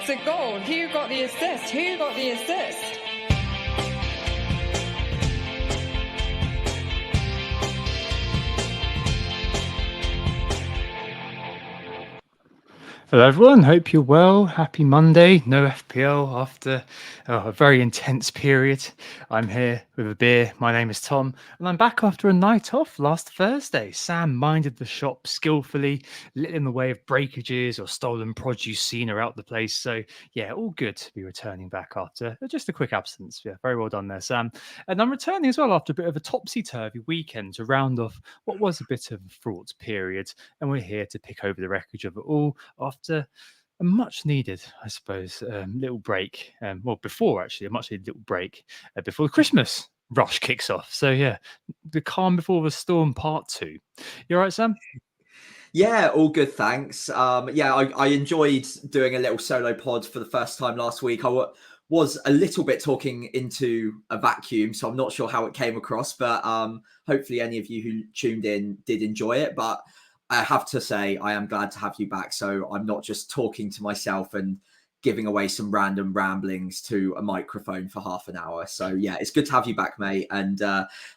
gets a goal? Who got the assist? Who got the assist? Hello everyone, hope you're well. Happy Monday. No FPL after a very intense period. I'm here with a beer. My name is Tom and I'm back after a night off last Thursday. Sam minded the shop skillfully, lit in the way of breakages or stolen produce seen around the place. So yeah, all good to be returning back after just a quick absence. Yeah, very well done there, Sam. And I'm returning as well after a bit of a topsy-turvy weekend to round off what was a bit of a fraught period. And we're here to pick over the wreckage of it all after a much needed, I suppose, little break. Well, before actually, a much needed little break before the Christmas rush kicks off. So, yeah, the calm before the storm part 2. You all right, Sam? Yeah, all good, thanks. I enjoyed doing a little solo pod for the first time last week. Was a little bit talking into a vacuum, so I'm not sure how it came across, but hopefully any of you who tuned in did enjoy it. But I have to say, I am glad to have you back, so I'm not just talking to myself and giving away some random ramblings to a microphone for half an hour. So yeah, it's good to have you back, mate. And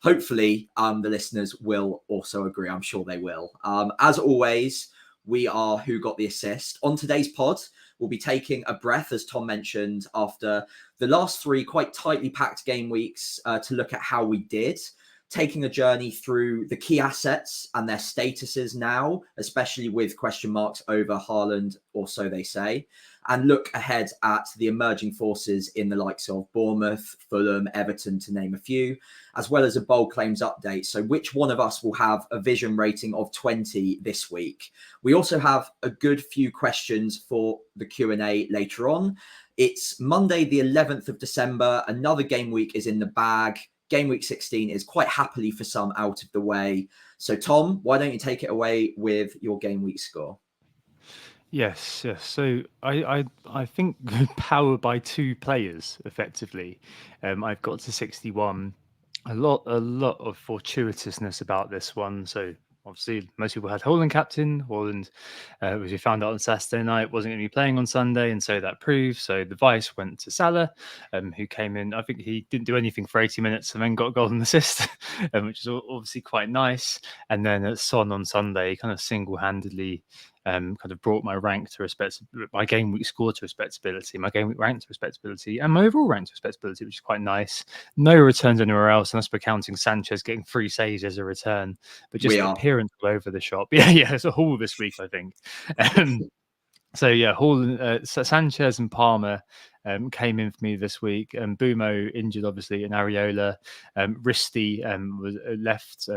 hopefully the listeners will also agree. I'm sure they will. As always, we are Who Got the Assist. On today's pod, we'll be taking a breath, as Tom mentioned, after the last 3 quite tightly packed game weeks to look at how we did. Taking a journey through the key assets and their statuses now, especially with question marks over Haaland, or so they say, and look ahead at the emerging forces in the likes of Bournemouth, Fulham, Everton, to name a few, as well as a bold claims update. So which one of us will have a vision rating of 20 this week? We also have a good few questions for the Q&A later on. It's Monday, the 11th of December. Another game week is in the bag. Game week 16 is quite happily for some out of the way. So, Tom, why don't you take it away with your game week score? Yes. So I think powered by 2 players effectively. I've got to 61. A lot of fortuitousness about this one. So obviously most people had Haaland captain. Haaland, as we found out on Saturday night, wasn't going to be playing on Sunday, and so that proved. So the vice went to Salah, who came in. I think he didn't do anything for 80 minutes and then got a golden assist, which is obviously quite nice. And then at Son on Sunday, kind of single-handedly kind of brought my rank to my game week score to respectability, my game week rank to respectability, and my overall rank to respectability, which is quite nice. No returns anywhere else, unless we're counting Sanchez getting 3 saves as a return, but just appearance all over the shop. Yeah, it's a haul this week, I think. So yeah, Sanchez and Palmer came in for me this week. Bumo injured, obviously, and Areola. Risti was left.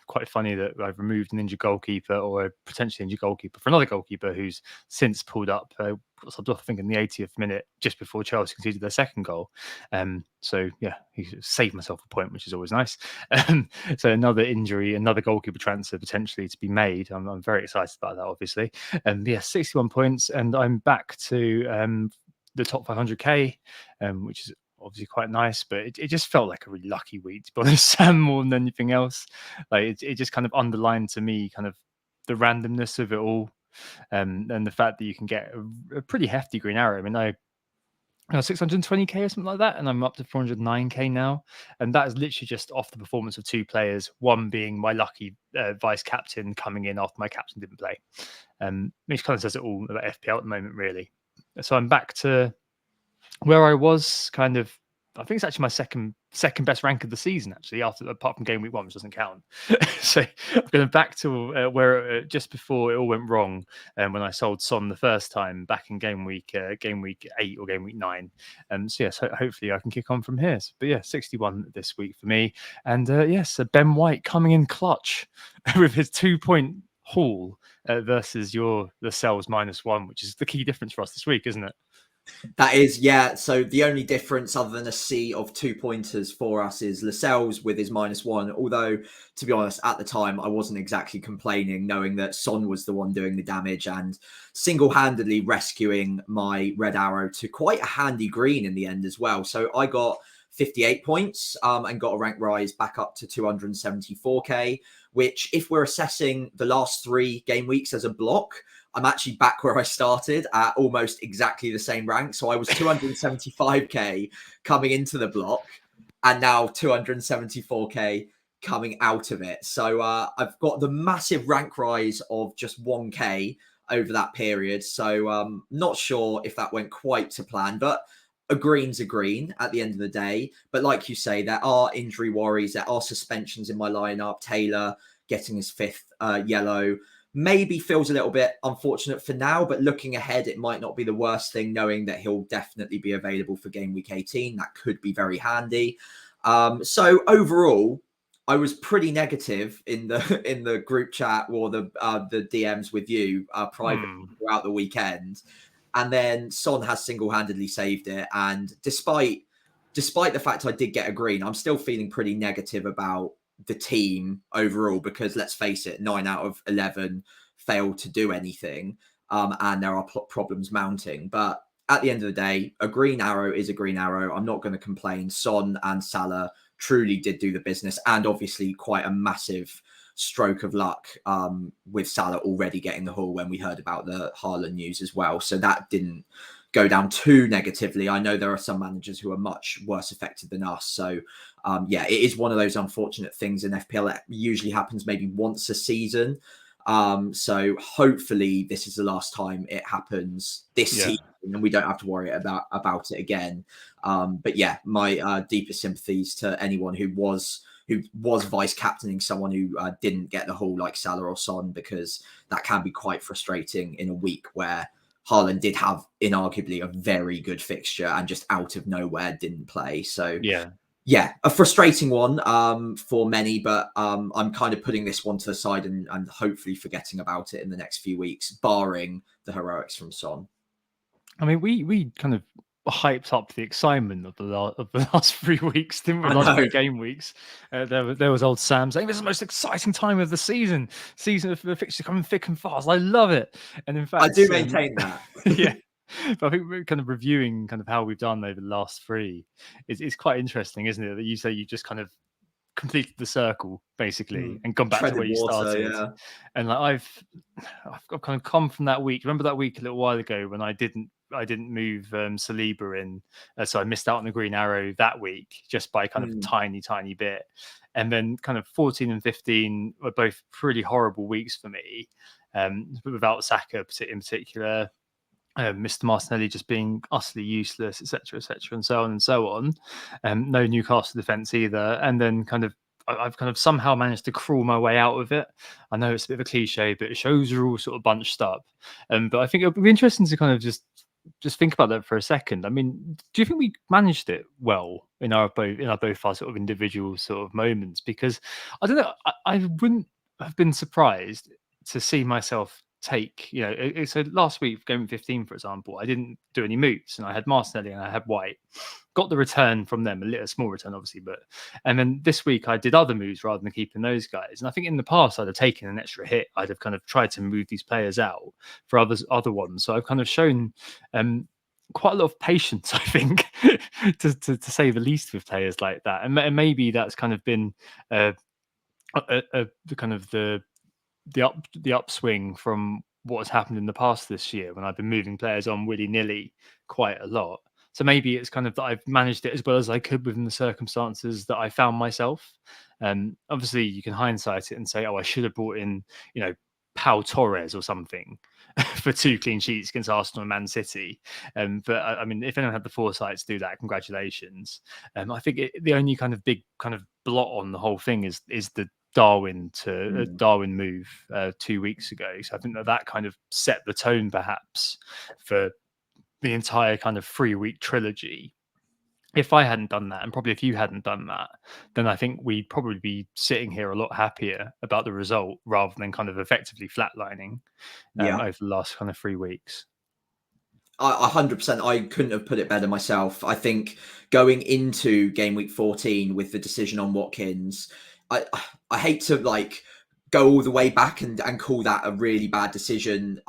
Quite funny that I've removed an injured goalkeeper or a potentially injured goalkeeper for another goalkeeper who's since pulled up. Subbed off, I think, in the 80th minute, just before Chelsea conceded their second goal. So yeah, he saved myself a point, which is always nice. So another injury, another goalkeeper transfer potentially to be made. I'm very excited about that, obviously. Yeah, 61 points, and I'm back to the top 500k, which is obviously quite nice, but it just felt like a really lucky week, to be honest, Sam, more than anything else. Like it just kind of underlined to me kind of the randomness of it all, and the fact that you can get a pretty hefty green arrow. I mean, I 620k or something like that, and I'm up to 409k now, and that is literally just off the performance of 2 players, one being my lucky vice captain coming in after my captain didn't play, which kind of says it all about FPL at the moment, really. So I'm back to where I was kind of. I think it's actually my second best rank of the season, actually, apart from game week 1, which doesn't count. So I'm going back to where just before it all went wrong, when I sold Son the first time back in game week 8 or game week 9. So yes, hopefully I can kick on from here. But yeah, 61 this week for me, and yes, Ben White coming in clutch with his 2-point haul versus the Lascelles -1, which is the key difference for us this week, isn't it? That is, yeah. So the only difference other than a sea of 2-pointers for us is Lascelles with his -1. Although, to be honest, at the time, I wasn't exactly complaining, knowing that Son was the one doing the damage and single-handedly rescuing my red arrow to quite a handy green in the end as well. So I got 58 points and got a rank rise back up to 274k, which, if we're assessing the last 3 game weeks as a block, I'm actually back where I started at almost exactly the same rank. So I was 275k coming into the block, and now 274k coming out of it. So I've got the massive rank rise of just 1k over that period. So not sure if that went quite to plan, but a green's a green at the end of the day. But like you say, there are injury worries, there are suspensions in my lineup. Taylor getting his 5th yellow maybe feels a little bit unfortunate for now, but looking ahead, it might not be the worst thing, knowing that he'll definitely be available for game week 18. That could be very handy. So overall, I was pretty negative in the group chat or the DMs with you private throughout the weekend, and then Son has single-handedly saved it. And despite the fact I did get a green, I'm still feeling pretty negative about the team overall, because let's face it, 9 out of 11 failed to do anything, and there are problems mounting. But at the end of the day, a green arrow is a green arrow. I'm not going to complain. Son and Salah truly did do the business, and obviously quite a massive stroke of luck with Salah already getting the haul when we heard about the Haaland news as well. So that didn't go down too negatively. I know there are some managers who are much worse affected than us. So yeah, it is one of those unfortunate things in FPL that usually happens maybe once a season. So hopefully this is the last time it happens this season, and we don't have to worry about it again. But yeah, my deepest sympathies to anyone who was vice captaining someone who didn't get the haul like Salah or Son, because that can be quite frustrating in a week where Haaland did have inarguably a very good fixture and just out of nowhere didn't play. So yeah, a frustrating one for many, but I'm kind of putting this one to the side and hopefully forgetting about it in the next few weeks, barring the heroics from Son. I mean, we kind of hyped up the excitement of the last 3 weeks, didn't we? Last 3 game weeks. There was old Sam saying, "This is the most exciting time of the season. Season of the fixture coming thick and fast. I love it." And in fact, I do maintain that. yeah. But I think we're kind of reviewing kind of how we've done over the last 3. It's quite interesting, isn't it? That you say you just kind of completed the circle basically and gone back to where you started. Yeah. And like I've kind of come from that week. Remember that week a little while ago when I didn't move Saliba in, so I missed out on the green arrow that week just by kind of a tiny bit. And then kind of 14 and 15 were both pretty horrible weeks for me, without Saka in particular. Mr. Martinelli just being utterly useless, etc., and so on and so on. No Newcastle defence either, and then I've kind of somehow managed to crawl my way out of it. I know it's a bit of a cliche, but it shows you're all sort of bunched up. But I think it would be interesting to kind of just think about that for a second. I mean, do you think we managed it well in both our sort of individual sort of moments? Because I don't know, I wouldn't have been surprised to see myself take, so last week, game 15, for example, I didn't do any moves, and I had Martinelli and I had White. Got the return from them, a small return, obviously, and then this week I did other moves rather than keeping those guys. And I think in the past I'd have taken an extra hit. I'd have kind of tried to move these players out for other ones. So I've kind of shown quite a lot of patience, I think, to say the least, with players like that. And maybe that's kind of been the kind of the upswing from what has happened in the past this year, when I've been moving players on willy-nilly quite a lot. So maybe it's kind of that I've managed it as well as I could within the circumstances that I found myself. Obviously, you can hindsight it and say, "Oh, I should have brought in, Pau Torres or something for 2 clean sheets against Arsenal and Man City." But I mean, if anyone had the foresight to do that, congratulations. I think the only kind of big kind of blot on the whole thing is the Darwin move 2 weeks ago. So I think that kind of set the tone perhaps for the entire kind of 3-week trilogy. If I hadn't done that, and probably if you hadn't done that, then I think we'd probably be sitting here a lot happier about the result, rather than kind of effectively flatlining over the last kind of 3 weeks. 100%. I couldn't have put it better myself. I think going into game week 14 with the decision on Watkins, I hate to go all the way back and call that a really bad decision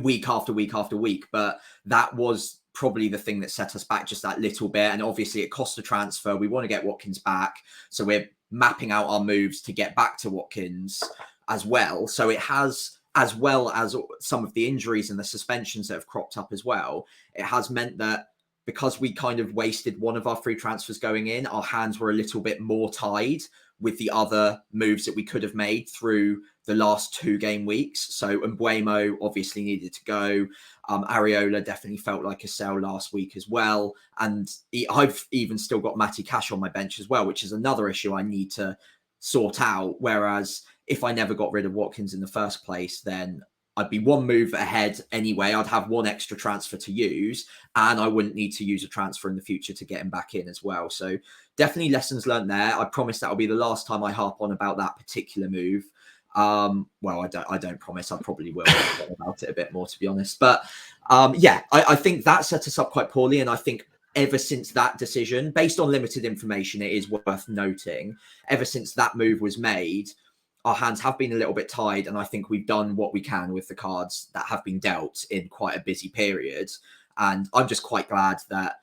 week after week after week, but that was probably the thing that set us back just that little bit. And obviously it cost a transfer. We want to get Watkins back, so we're mapping out our moves to get back to Watkins as well. So it has as well as some of the injuries and the suspensions that have cropped up as well, it has meant that because we kind of wasted one of our free transfers going in, our hands were a little bit more tied with the other moves that we could have made through the last 2 game weeks. So Mbuemo obviously needed to go. Areola definitely felt like a sell last week as well. And I've even still got Matty Cash on my bench as well, which is another issue I need to sort out. Whereas if I never got rid of Watkins in the first place, then I'd be one move ahead anyway. I'd have one extra transfer to use, and I wouldn't need to use a transfer in the future to get him back in as well. So definitely lessons learned there. I promise that'll be the last time I harp on about that particular move. Well, I don't promise. I probably will talk about it a bit more, to be honest. But yeah, I think that set us up quite poorly. And I think ever since that decision, based on limited information, it is worth noting, ever since that move was made, our hands have been a little bit tied, and I think we've done what we can with the cards that have been dealt in quite a busy period. And I'm just quite glad that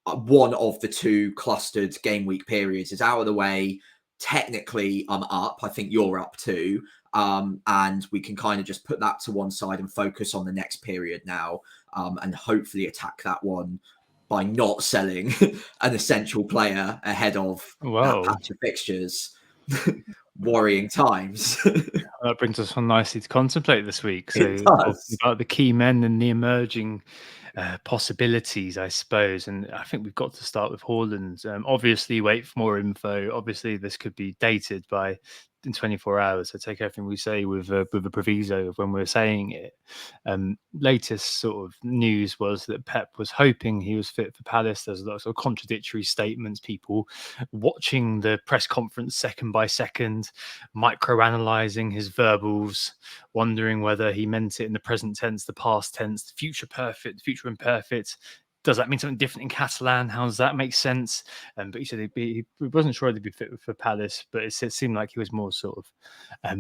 one of the 2 clustered game week periods is out of the way. Technically, I'm up. I think you're up too. And we can kind of just put that to one side and focus on the next period now, and hopefully attack that one by not selling an essential player ahead of that patch of fixtures. Worrying times. That brings us on nicely to contemplate this week. So talking about the key men and the emerging possibilities, I suppose. And I think we've got to start with Haaland. Obviously, wait for more info. Obviously, this could be dated in 24 hours. So take everything we say with a proviso of when we're saying it. Latest sort of news was that Pep was hoping he was fit for Palace. There's a lot of sort of contradictory statements, people watching the press conference second by second, micro-analysing his verbals, wondering whether he meant it in the present tense, the past tense, the future perfect, the future imperfect. Does that mean something different in Catalan? How does that make sense? But he said he wasn't sure he'd be fit for Palace, but it seemed like he was more sort of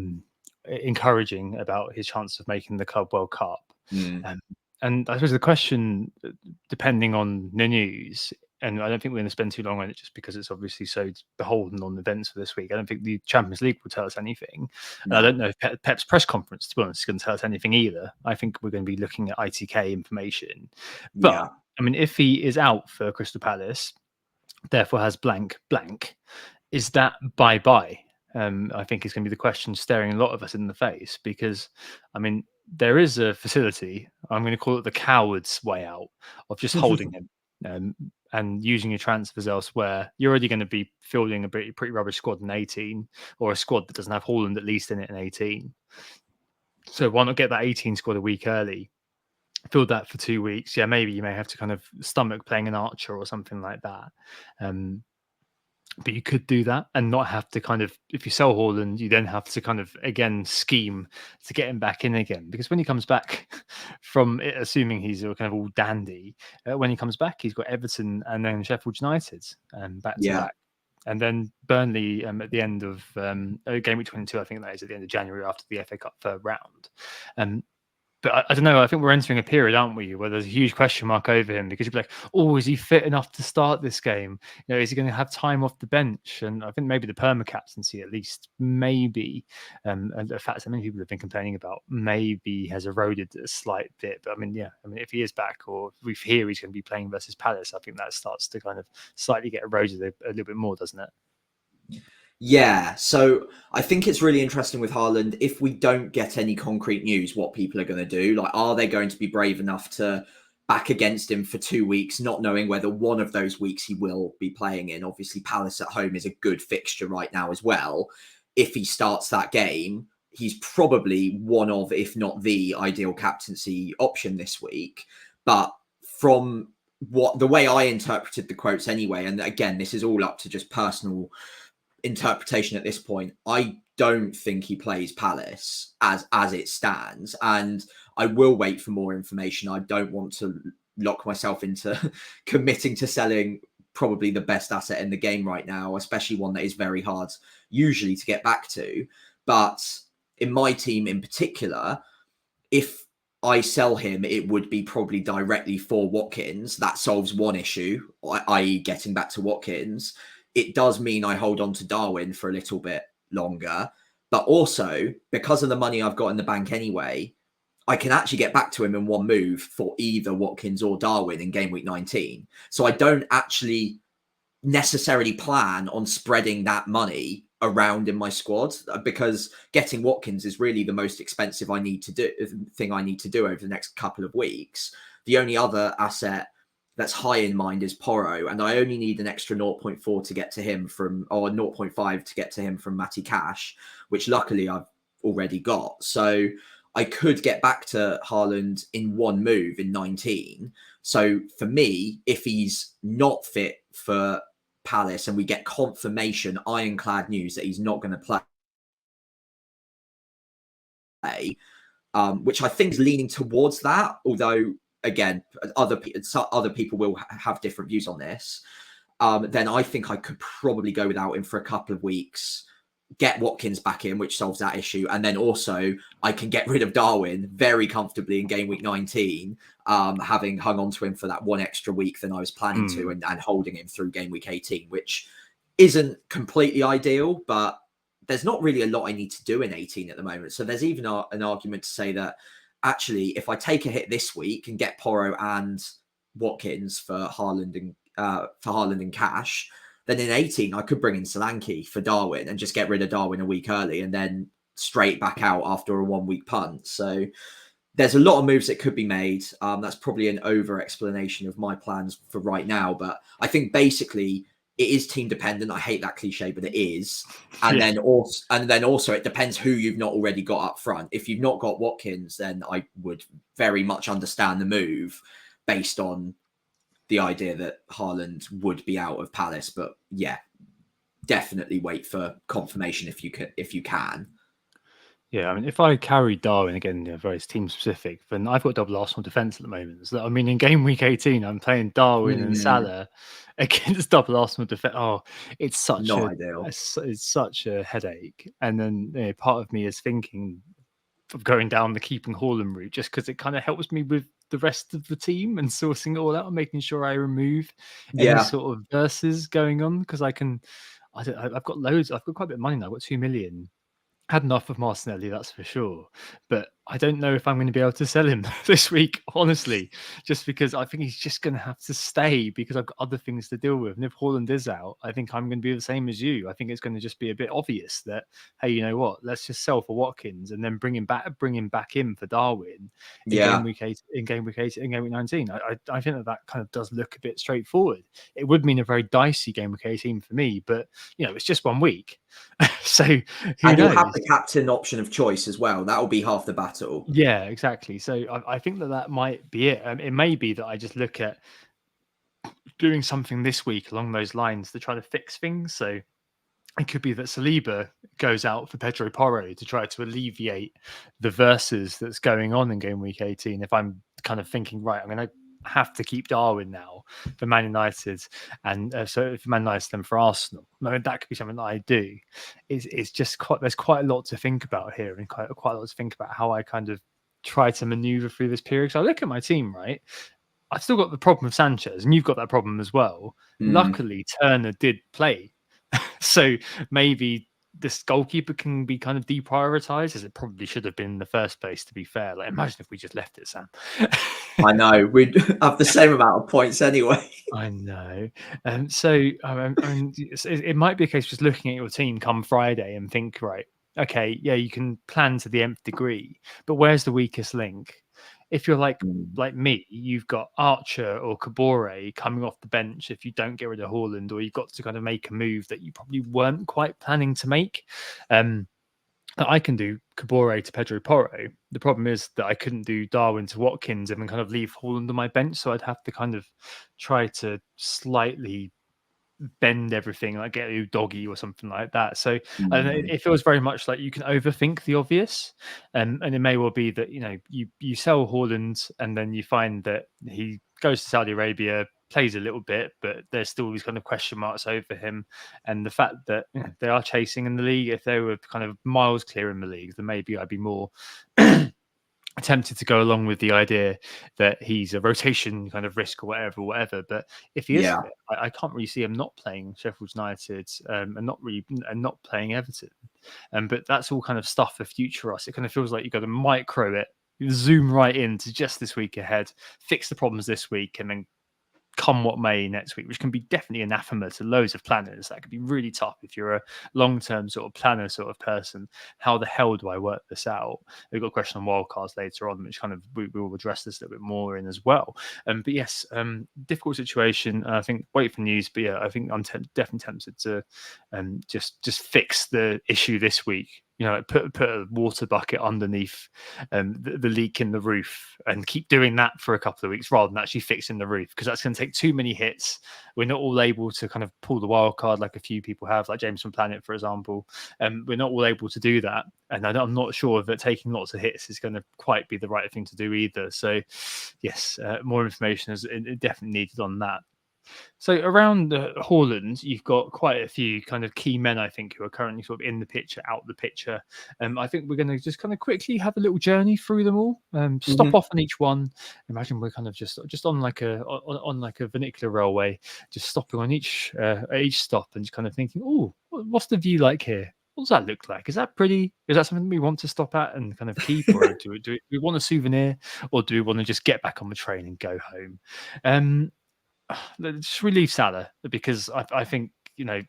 encouraging about his chance of making the Club World Cup. And I suppose the question, depending on the news, and I don't think we're going to spend too long on it just because it's obviously so beholden on events for this week. I don't think the Champions League will tell us anything. No. I don't know if Pep's press conference, to be honest, is going to tell us anything either. I think we're going to be looking at ITK information. But, I mean, if he is out for Crystal Palace, therefore has blank, is that bye-bye? I think it's going to be the question staring a lot of us in the face because, I mean, there is a facility, I'm going to call it the coward's way out, of just holding him and using your transfers elsewhere. You're already going to be fielding a pretty rubbish squad in 18, or a squad that doesn't have Haaland at least in it in 18. So why not get that 18 squad a week early? Field that for 2 weeks. Yeah, maybe you may have to kind of stomach playing an Archer or something like that. But you could do that and not have to kind of, if you sell Haaland, you then have to kind of, again, scheme to get him back in again. Because when he comes back from it, assuming he's kind of all dandy, when he comes back, he's got Everton and then Sheffield United back to back. And then Burnley at the end of game week 22, I think that is at the end of January after the FA Cup third round. But I don't know. I think we're entering a period, aren't we, where there's a huge question mark over him because you'd be like, "Oh, is he fit enough to start this game? You know, is he going to have time off the bench?" And I think maybe the perma captaincy, at least, maybe, and the fact that many people have been complaining about, maybe has eroded a slight bit. But I mean, yeah, I mean, if he is back, or if we hear he's going to be playing versus Palace, I think that starts to kind of slightly get eroded a little bit more, doesn't it? Yeah, so I think it's really interesting with Haaland. If we don't get any concrete news, what people are going to do, like, are they going to be brave enough to back against him for 2 weeks, not knowing whether one of those weeks he will be playing in? Obviously, Palace at home is a good fixture right now as well. If he starts that game, he's probably one of, if not the ideal captaincy option this week. But from the way I interpreted the quotes anyway, and again, this is all up to just personal interpretation at this point, I don't think he plays Palace as it stands, and I will wait for more information. I don't want to lock myself into committing to selling probably the best asset in the game right now, especially one that is very hard usually to get back to. But in my team in particular, if I sell him, it would be probably directly for Watkins. That solves one issue, i.e. getting back to Watkins. It does mean I hold on to Darwin for a little bit longer, But also, because of the money I've got in the bank anyway, I can actually get back to him in one move for either Watkins or Darwin in game week 19. So I don't actually necessarily plan on spreading that money around in my squad, because getting Watkins is really the most expensive thing I need to do over the next couple of weeks. The only other asset that's high in mind is Porro, and I only need an extra 0.4 to get to him from, or 0.5 to get to him from Matty Cash, which luckily I've already got. So I could get back to Haaland in one move in 19. So for me, if he's not fit for Palace and we get confirmation, ironclad news that he's not going to play, which I think is leaning towards that, although again, other people will have different views on this, then I think I could probably go without him for a couple of weeks, get Watkins back in, which solves that issue. And then also I can get rid of Darwin very comfortably in game week 19, having hung on to him for that one extra week than I was planning to, and holding him through game week 18, which isn't completely ideal, but there's not really a lot I need to do in 18 at the moment. So there's even an argument to say that actually, if I take a hit this week and get Porro and Watkins for Haaland and Cash, then in 18 I could bring in Solanke for Darwin and just get rid of Darwin a week early and then straight back out after a 1 week punt. So there's a lot of moves that could be made. That's probably an over explanation of my plans for right now, but I think basically it is team dependent. I hate that cliche, but it is. And then also it depends who you've not already got up front. If you've not got Watkins, then I would very much understand the move based on the idea that Haaland would be out of Palace. But yeah, definitely wait for confirmation if you can. Yeah, I mean, if I carry Darwin again, very team specific, then I've got double Arsenal defence at the moment. So, I mean, in game week 18, I'm playing Darwin and Salah against double Arsenal defence. Oh, it's such Not ideal. it's such a headache. And then part of me is thinking of going down the keeping Haaland route, just because it kind of helps me with the rest of the team and sorting it all out and making sure I remove any sort of verses going on, because I've got loads. I've got quite a bit of money now. I've got 2 million. Had enough of Martinelli, that's for sure. But I don't know if I'm going to be able to sell him this week, honestly, just because I think he's just going to have to stay because I've got other things to deal with. And if Haaland is out, I think I'm going to be the same as you. I think it's going to just be a bit obvious that, hey, you know what? Let's just sell for Watkins and then bring him back in for Darwin in game week 8, in game week 19. I think that kind of does look a bit straightforward. It would mean a very dicey game week 18 for me, but it's just 1 week. So who knows? You'll have the captain option of choice as well. That will be half the battle. Yeah, exactly. So I think that might be it. It may be that I just look at doing something this week along those lines to try to fix things. So it could be that Saliba goes out for Pedro Porro to try to alleviate the versus that's going on in game week 18. If I'm kind of thinking, right, I'm going to have to keep Darwin now for Man United, and so for Man United then for Arsenal. I mean, that could be something that I do. It's just there's quite a lot to think about here, and quite a lot to think about how I kind of try to maneuver through this period. So I look at my team, right? I've still got the problem of Sanchez, and you've got that problem as well. Luckily, Turner did play, so maybe this goalkeeper can be kind of deprioritized, as it probably should have been in the first place, to be fair. Like, imagine if we just left it, Sam. I know, we'd have the same amount of points anyway. I know. It might be a case of just looking at your team come Friday and think, right, okay, yeah, you can plan to the nth degree, but where's the weakest link? If you're like me, you've got Archer or Kabore coming off the bench if you don't get rid of Haaland, or you've got to kind of make a move that you probably weren't quite planning to make. I can do Kabore to Pedro Porro. The problem is that I couldn't do Darwin to Watkins and then kind of leave Haaland on my bench, so I'd have to kind of try to slightly bend everything, like get a doggy or something like that. So it feels very much like you can overthink the obvious, and it may well be that you sell Haaland and then you find that he goes to Saudi Arabia, plays a little bit, but there's still these kind of question marks over him, and the fact that they are chasing in the league. If they were kind of miles clear in the league, then maybe I'd be more tempted to go along with the idea that he's a rotation kind of risk or whatever. But if he is Yeah. fit, I can't really see him not playing Sheffield United and not playing Everton. But that's all kind of stuff for future us. It kind of feels like you've got to micro it, zoom right into just this week ahead, fix the problems this week, and then come what may next week, which can be definitely anathema to loads of planners. That could be really tough if you're a long-term sort of planner sort of person. How the hell do I work this out? We've got a question on wildcards later on, which kind of we will address this a little bit more in as well. But yes, difficult situation. I think wait for news, but yeah, I think I'm definitely tempted to just fix the issue this week. You know, like put a water bucket underneath the leak in the roof and keep doing that for a couple of weeks rather than actually fixing the roof, because that's going to take too many hits. We're not all able to kind of pull the wild card like a few people have, like James from Planet, for example. We're not all able to do that. And I'm not sure that taking lots of hits is going to quite be the right thing to do either. So, yes, more information is definitely needed on that. So around Haaland, you've got quite a few kind of key men, I think, who are currently sort of in the picture, out the picture. I think we're going to just kind of quickly have a little journey through them all. Stop off on each one. Imagine we're kind of just on like a vernacular railway, just stopping on each stop and just kind of thinking, oh, what's the view like here? What does that look like? Is that pretty? Is that something we want to stop at and kind of keep, or do we want a souvenir, or do we want to just get back on the train and go home? Just relieve Salah, because I think, you know,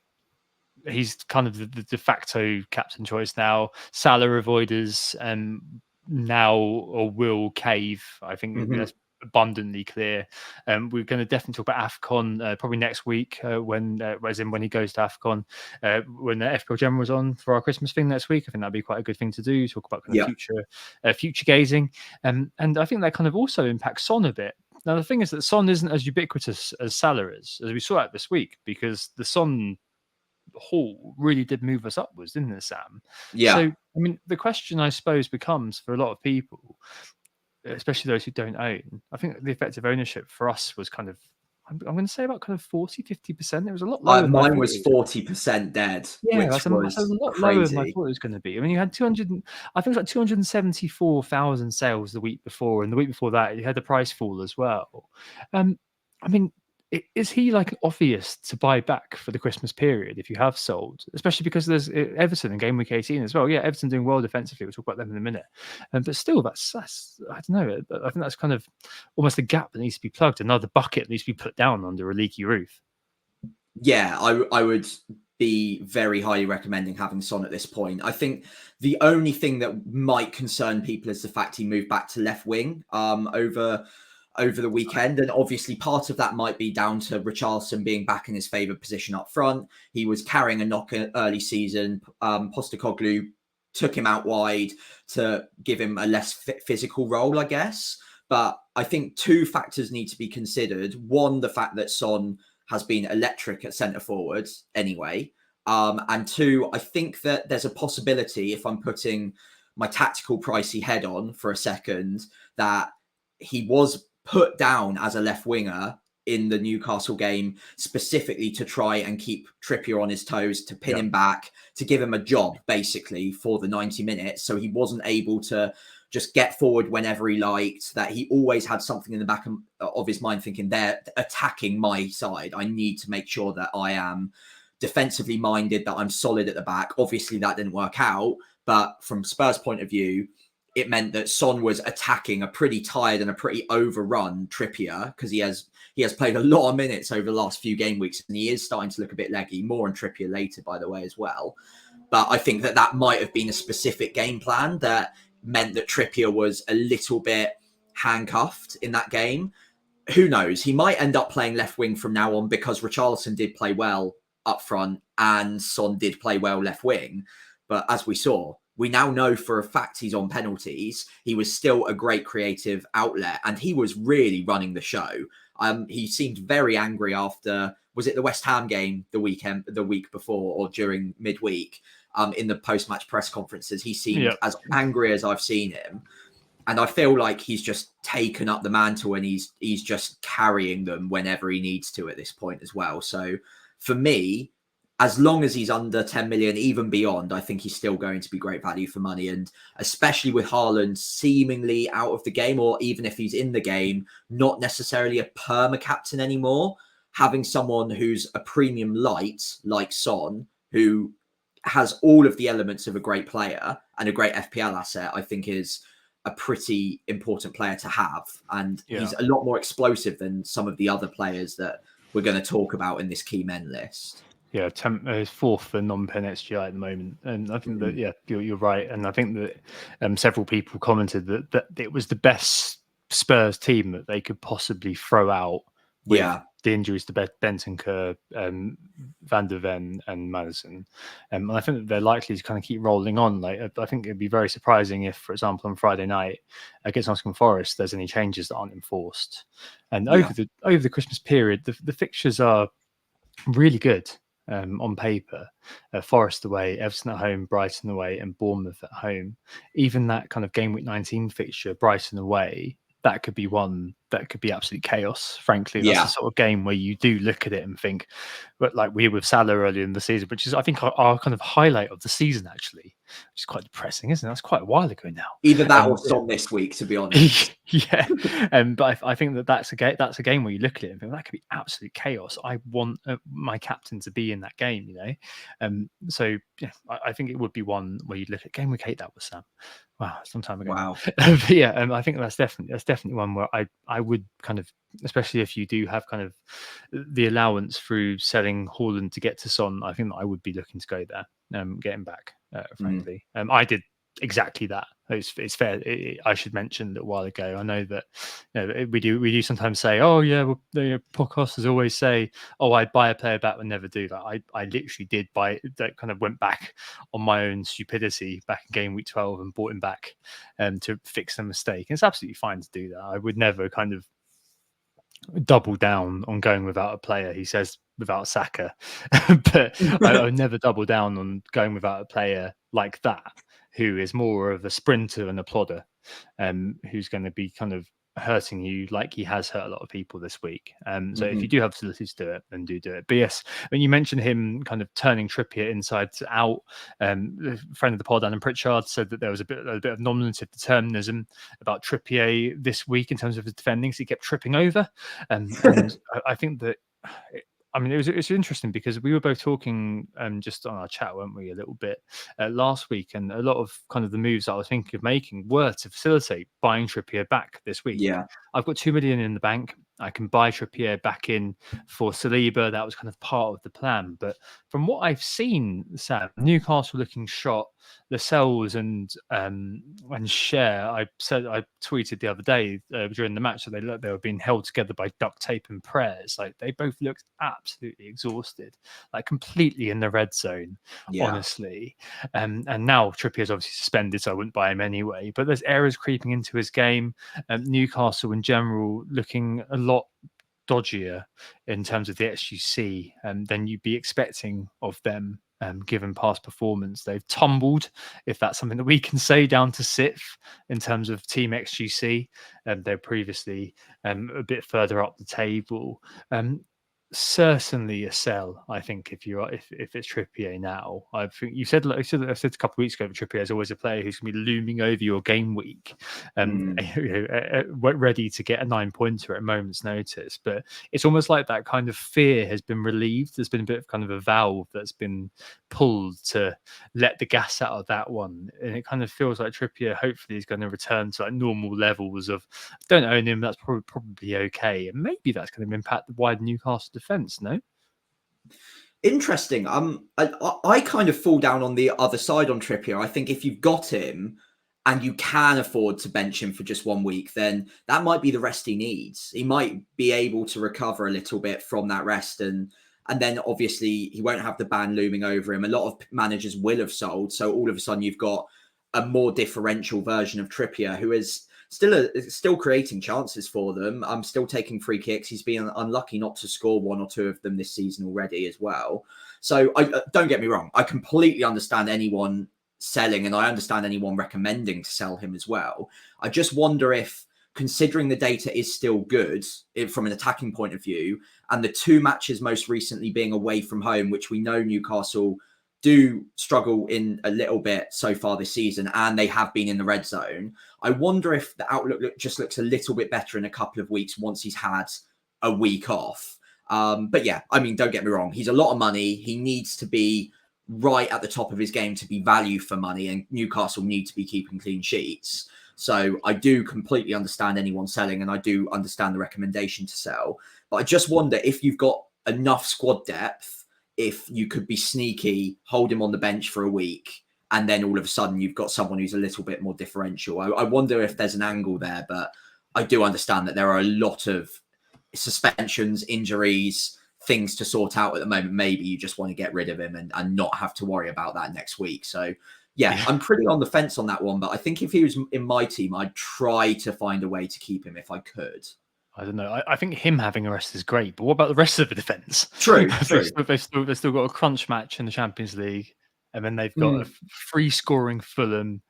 he's kind of the de facto captain choice now. Salah avoiders now or will cave. I think that's abundantly clear. We're going to definitely talk about AFCON probably next week when he goes to AFCON, when the FPL General's on for our Christmas thing next week. I think that'd be quite a good thing to do. Talk about kind of future gazing, and I think that kind of also impacts Son a bit. Now, the thing is that Son isn't as ubiquitous as Salah is, as we saw out this week, because the Son haul really did move us upwards, didn't it, Sam? Yeah. So, I mean, the question I suppose becomes for a lot of people, especially those who don't own, I think the effective ownership for us was kind of, I'm going to say about kind of 40-50%. It was a lot lower than I Mine thought was it was. 40% dead, Yeah, which that's a was lot lower than I crazy. thought it was going to be. I mean, you had 200, I think it was like 274,000 sales the week before, and the week before that, you had the price fall as well. I mean, is he like obvious to buy back for the Christmas period if you have sold, especially because there's Everton in game week 18 as well? Yeah, Everton doing well defensively. We'll talk about them in a minute. But still, that's I don't know. I think that's kind of almost a gap that needs to be plugged. Another bucket needs to be put down under a leaky roof. Yeah, I would be very highly recommending having Son at this point. I think the only thing that might concern people is the fact he moved back to left wing over the weekend. And obviously part of that might be down to Richarlison being back in his favoured position up front. He was carrying a knock early season. Postecoglou took him out wide to give him a less physical role, I guess. But I think two factors need to be considered. One, the fact that Son has been electric at centre forward anyway. And two, I think that there's a possibility, if I'm putting my tactical pricey head on for a second, that he was put down as a left winger in the Newcastle game specifically to try and keep Trippier on his toes, to pin him back, to give him a job basically for the 90 minutes. So he wasn't able to just get forward whenever he liked, that he always had something in the back of his mind thinking, they're attacking my side. I need to make sure that I am defensively minded, that I'm solid at the back. Obviously that didn't work out, but from Spurs' point of view, it meant that Son was attacking a pretty tired and a pretty overrun Trippier, because he has played a lot of minutes over the last few game weeks, and he is starting to look a bit leggy. More on Trippier later, by the way, as well. But I think that might have been a specific game plan that meant that Trippier was a little bit handcuffed in that game. Who knows? He might end up playing left wing from now on, because Richarlison did play well up front and Son did play well left wing. But as we saw, we now know for a fact he's on penalties. He was still a great creative outlet, and he was really running the show. He seemed very angry after, was it the West Ham game the week before, or during midweek? In the post-match press conferences, he seemed as angry as I've seen him. And I feel like he's just taken up the mantle, and he's just carrying them whenever he needs to at this point as well. So for me, as long as he's under 10 million, even beyond, I think he's still going to be great value for money. And especially with Haaland seemingly out of the game, or even if he's in the game, not necessarily a perma captain anymore, having someone who's a premium light like Son, who has all of the elements of a great player and a great FPL asset, I think is a pretty important player to have. And he's a lot more explosive than some of the other players that we're going to talk about in this key men list. Yeah, is fourth for non-pen XGI at the moment, and I think that you're right, and I think that several people commented that it was the best Spurs team that they could possibly throw out with the injuries to Bentancur, Van der Ven, and Madison, and I think that they're likely to kind of keep rolling on. Like, I think it'd be very surprising if, for example, on Friday night against Nottingham Forest, there's any changes that aren't enforced, and over the Christmas period, the fixtures are really good. On paper, Forest away, Everton at home, Brighton away, and Bournemouth at home. Even that kind of game week 19 fixture, Brighton away, that could be one that could be absolute chaos. Frankly, that's the sort of game where you do look at it and think, but like we were with Salah earlier in the season, which is I think our kind of highlight of the season actually, which is quite depressing, isn't it? That's quite a while ago now. Either that or Son this week, to be honest. But I think that's a game where you look at it and think that could be absolute chaos. I want my captain to be in that game, you know. So yeah, I think it would be one where you look at game week 8. That was Sam. Wow, some time ago. Wow. But yeah, I think that's definitely one where I would kind of, especially if you do have kind of the allowance through selling Haaland to get to Son, I think that I would be looking to go there, get him back. Frankly, I did exactly that. It's fair. I should mention a little while ago. I know that we do sometimes say, oh yeah, well, the podcasters always say, oh, I'd buy a player back, would never do that. I literally did buy that. Kind of went back on my own stupidity back in game week 12 and bought him back to fix the mistake. And it's absolutely fine to do that. I would never kind of double down on going without a player. He says without Saka, but I would never double down on going without a player like that, who is more of a sprinter and a plodder, who's going to be kind of hurting you like he has hurt a lot of people this week. So if you do have facilities to do it, then do it. But yes, when you mentioned him kind of turning Trippier inside to out, the friend of the pod, Alan Pritchard, said that there was a bit of nominative determinism about Trippier this week in terms of his defending, so he kept tripping over. And I think that I mean, it's interesting because we were both talking just on our chat, weren't we, a little bit last week, and a lot of kind of the moves I was thinking of making were to facilitate buying Trippier back this week. Yeah, I've got 2 million in the bank. I can buy Trippier back in for Saliba. That was kind of part of the plan. But from what I've seen, Sam, Newcastle looking shot, Lascelles and Cher. I tweeted the other day during the match that they were being held together by duct tape and prayers. Like they both looked absolutely exhausted, like completely in the red zone. Honestly, and now Trippier's obviously suspended, so I wouldn't buy him anyway. But there's errors creeping into his game. Newcastle in general looking a lot dodgier in terms of the XGC than you'd be expecting of them. Given past performance, they've tumbled, if that's something that we can say, down to 6th in terms of team XGC. They're previously a bit further up the table. Certainly a sell, I think, if it's Trippier now. I think I said a couple of weeks ago that Trippier is always a player who's going to be looming over your game week, ready to get a 9-pointer at a moment's notice. But it's almost like that kind of fear has been relieved. There's been a bit of kind of a valve that's been pulled to let the gas out of that one, and it kind of feels like Trippier hopefully is going to return to like normal levels of don't own him. That's probably okay, and maybe that's going to impact the wide Newcastle defense. No, interesting. I kind of fall down on the other side on Trippier. I think if you've got him and you can afford to bench him for just 1 week, then that might be the rest he needs. He might be able to recover a little bit from that rest, and then obviously he won't have the ban looming over him. A lot of managers will have sold, so all of a sudden you've got a more differential version of Trippier who is still creating chances for them. I'm still taking free kicks. He's been unlucky not to score 1 or 2 of them this season already as well. So don't get me wrong. I completely understand anyone selling, and I understand anyone recommending to sell him as well. I just wonder if considering the data is still good from an attacking point of view, and the 2 matches most recently being away from home, which we know Newcastle do struggle in a little bit so far this season, and they have been in the red zone. I wonder if the outlook just looks a little bit better in a couple of weeks once he's had a week off. But yeah, I mean, don't get me wrong. He's a lot of money. He needs to be right at the top of his game to be value for money, and Newcastle need to be keeping clean sheets. So I do completely understand anyone selling, and I do understand the recommendation to sell. But I just wonder if you've got enough squad depth, if you could be sneaky, hold him on the bench for a week, and then all of a sudden you've got someone who's a little bit more differential. I wonder if there's an angle there, but I do understand that there are a lot of suspensions, injuries, things to sort out at the moment. Maybe you just want to get rid of him and not have to worry about that next week. So yeah, I'm pretty on the fence on that one, but I think if he was in my team, I'd try to find a way to keep him if I could. I don't know. I think him having a rest is great, but what about the rest of the defence? True. They've still got a crunch match in the Champions League, and then they've got a free-scoring Fulham,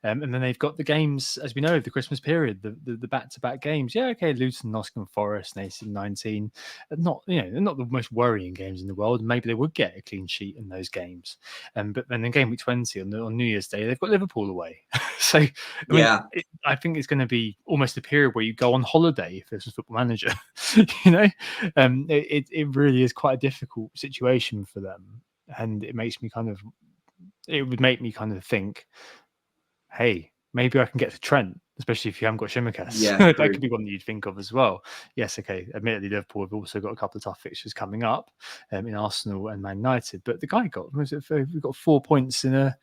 and then they've got the games, as we know, the Christmas period, the back-to-back games. Yeah, okay, Luton, Nottingham Forest, and AC 19. Not they're not the most worrying games in the world. Maybe they would get a clean sheet in those games, but then in game week 20 on New Year's Day, they've got Liverpool away. So I think it's going to be almost a period where you go on holiday if this was Football Manager. It really is quite a difficult situation for them, and it would make me kind of think, hey, maybe I can get to Trent, especially if you haven't got Shimmikas. Yeah, that could be one that you'd think of as well. Yes, okay. Admittedly, Liverpool have also got a couple of tough fixtures coming up in Arsenal and Man United, but the guy we've got 4 points in a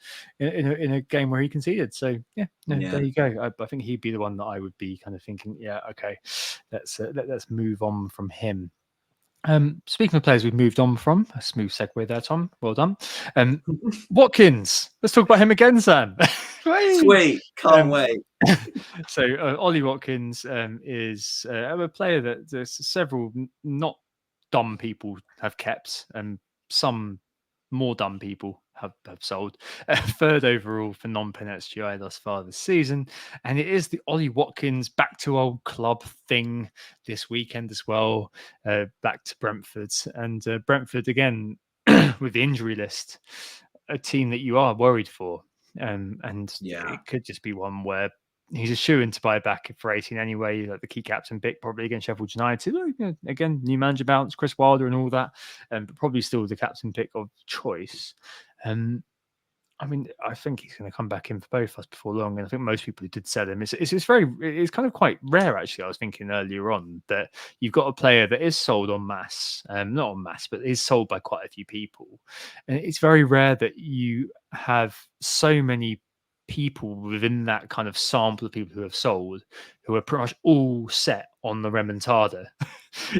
game where he conceded. So there you go. I think he'd be the one that I would be kind of thinking, yeah, okay, let's move on from him. Speaking of players we've moved on from, a smooth segue there, Tom. Well done. Watkins. Let's talk about him again, Sam. Sweet. Can't wait. So Ollie Watkins is a player that there's several not dumb people have kept, and some more dumb people have sold. Third overall for non-pen XGI thus far this season, and it is the Ollie Watkins back to old club thing this weekend as well. Back to Brentford, and Brentford again with the injury list, a team that you are worried for, and it could just be one where he's a shoo-in to buy back for 18 anyway, like the key captain pick probably against Sheffield United. Again, new manager bounce, Chris Wilder and all that, but probably still the captain pick of choice. I mean, I think he's going to come back in for both of us before long, and I think most people who did sell him, it's kind of quite rare actually. I was thinking earlier on that you've got a player that is sold en masse, not en masse, but is sold by quite a few people, and it's very rare that you have so many people within that kind of sample of people who have sold who are pretty much all set on the remontada.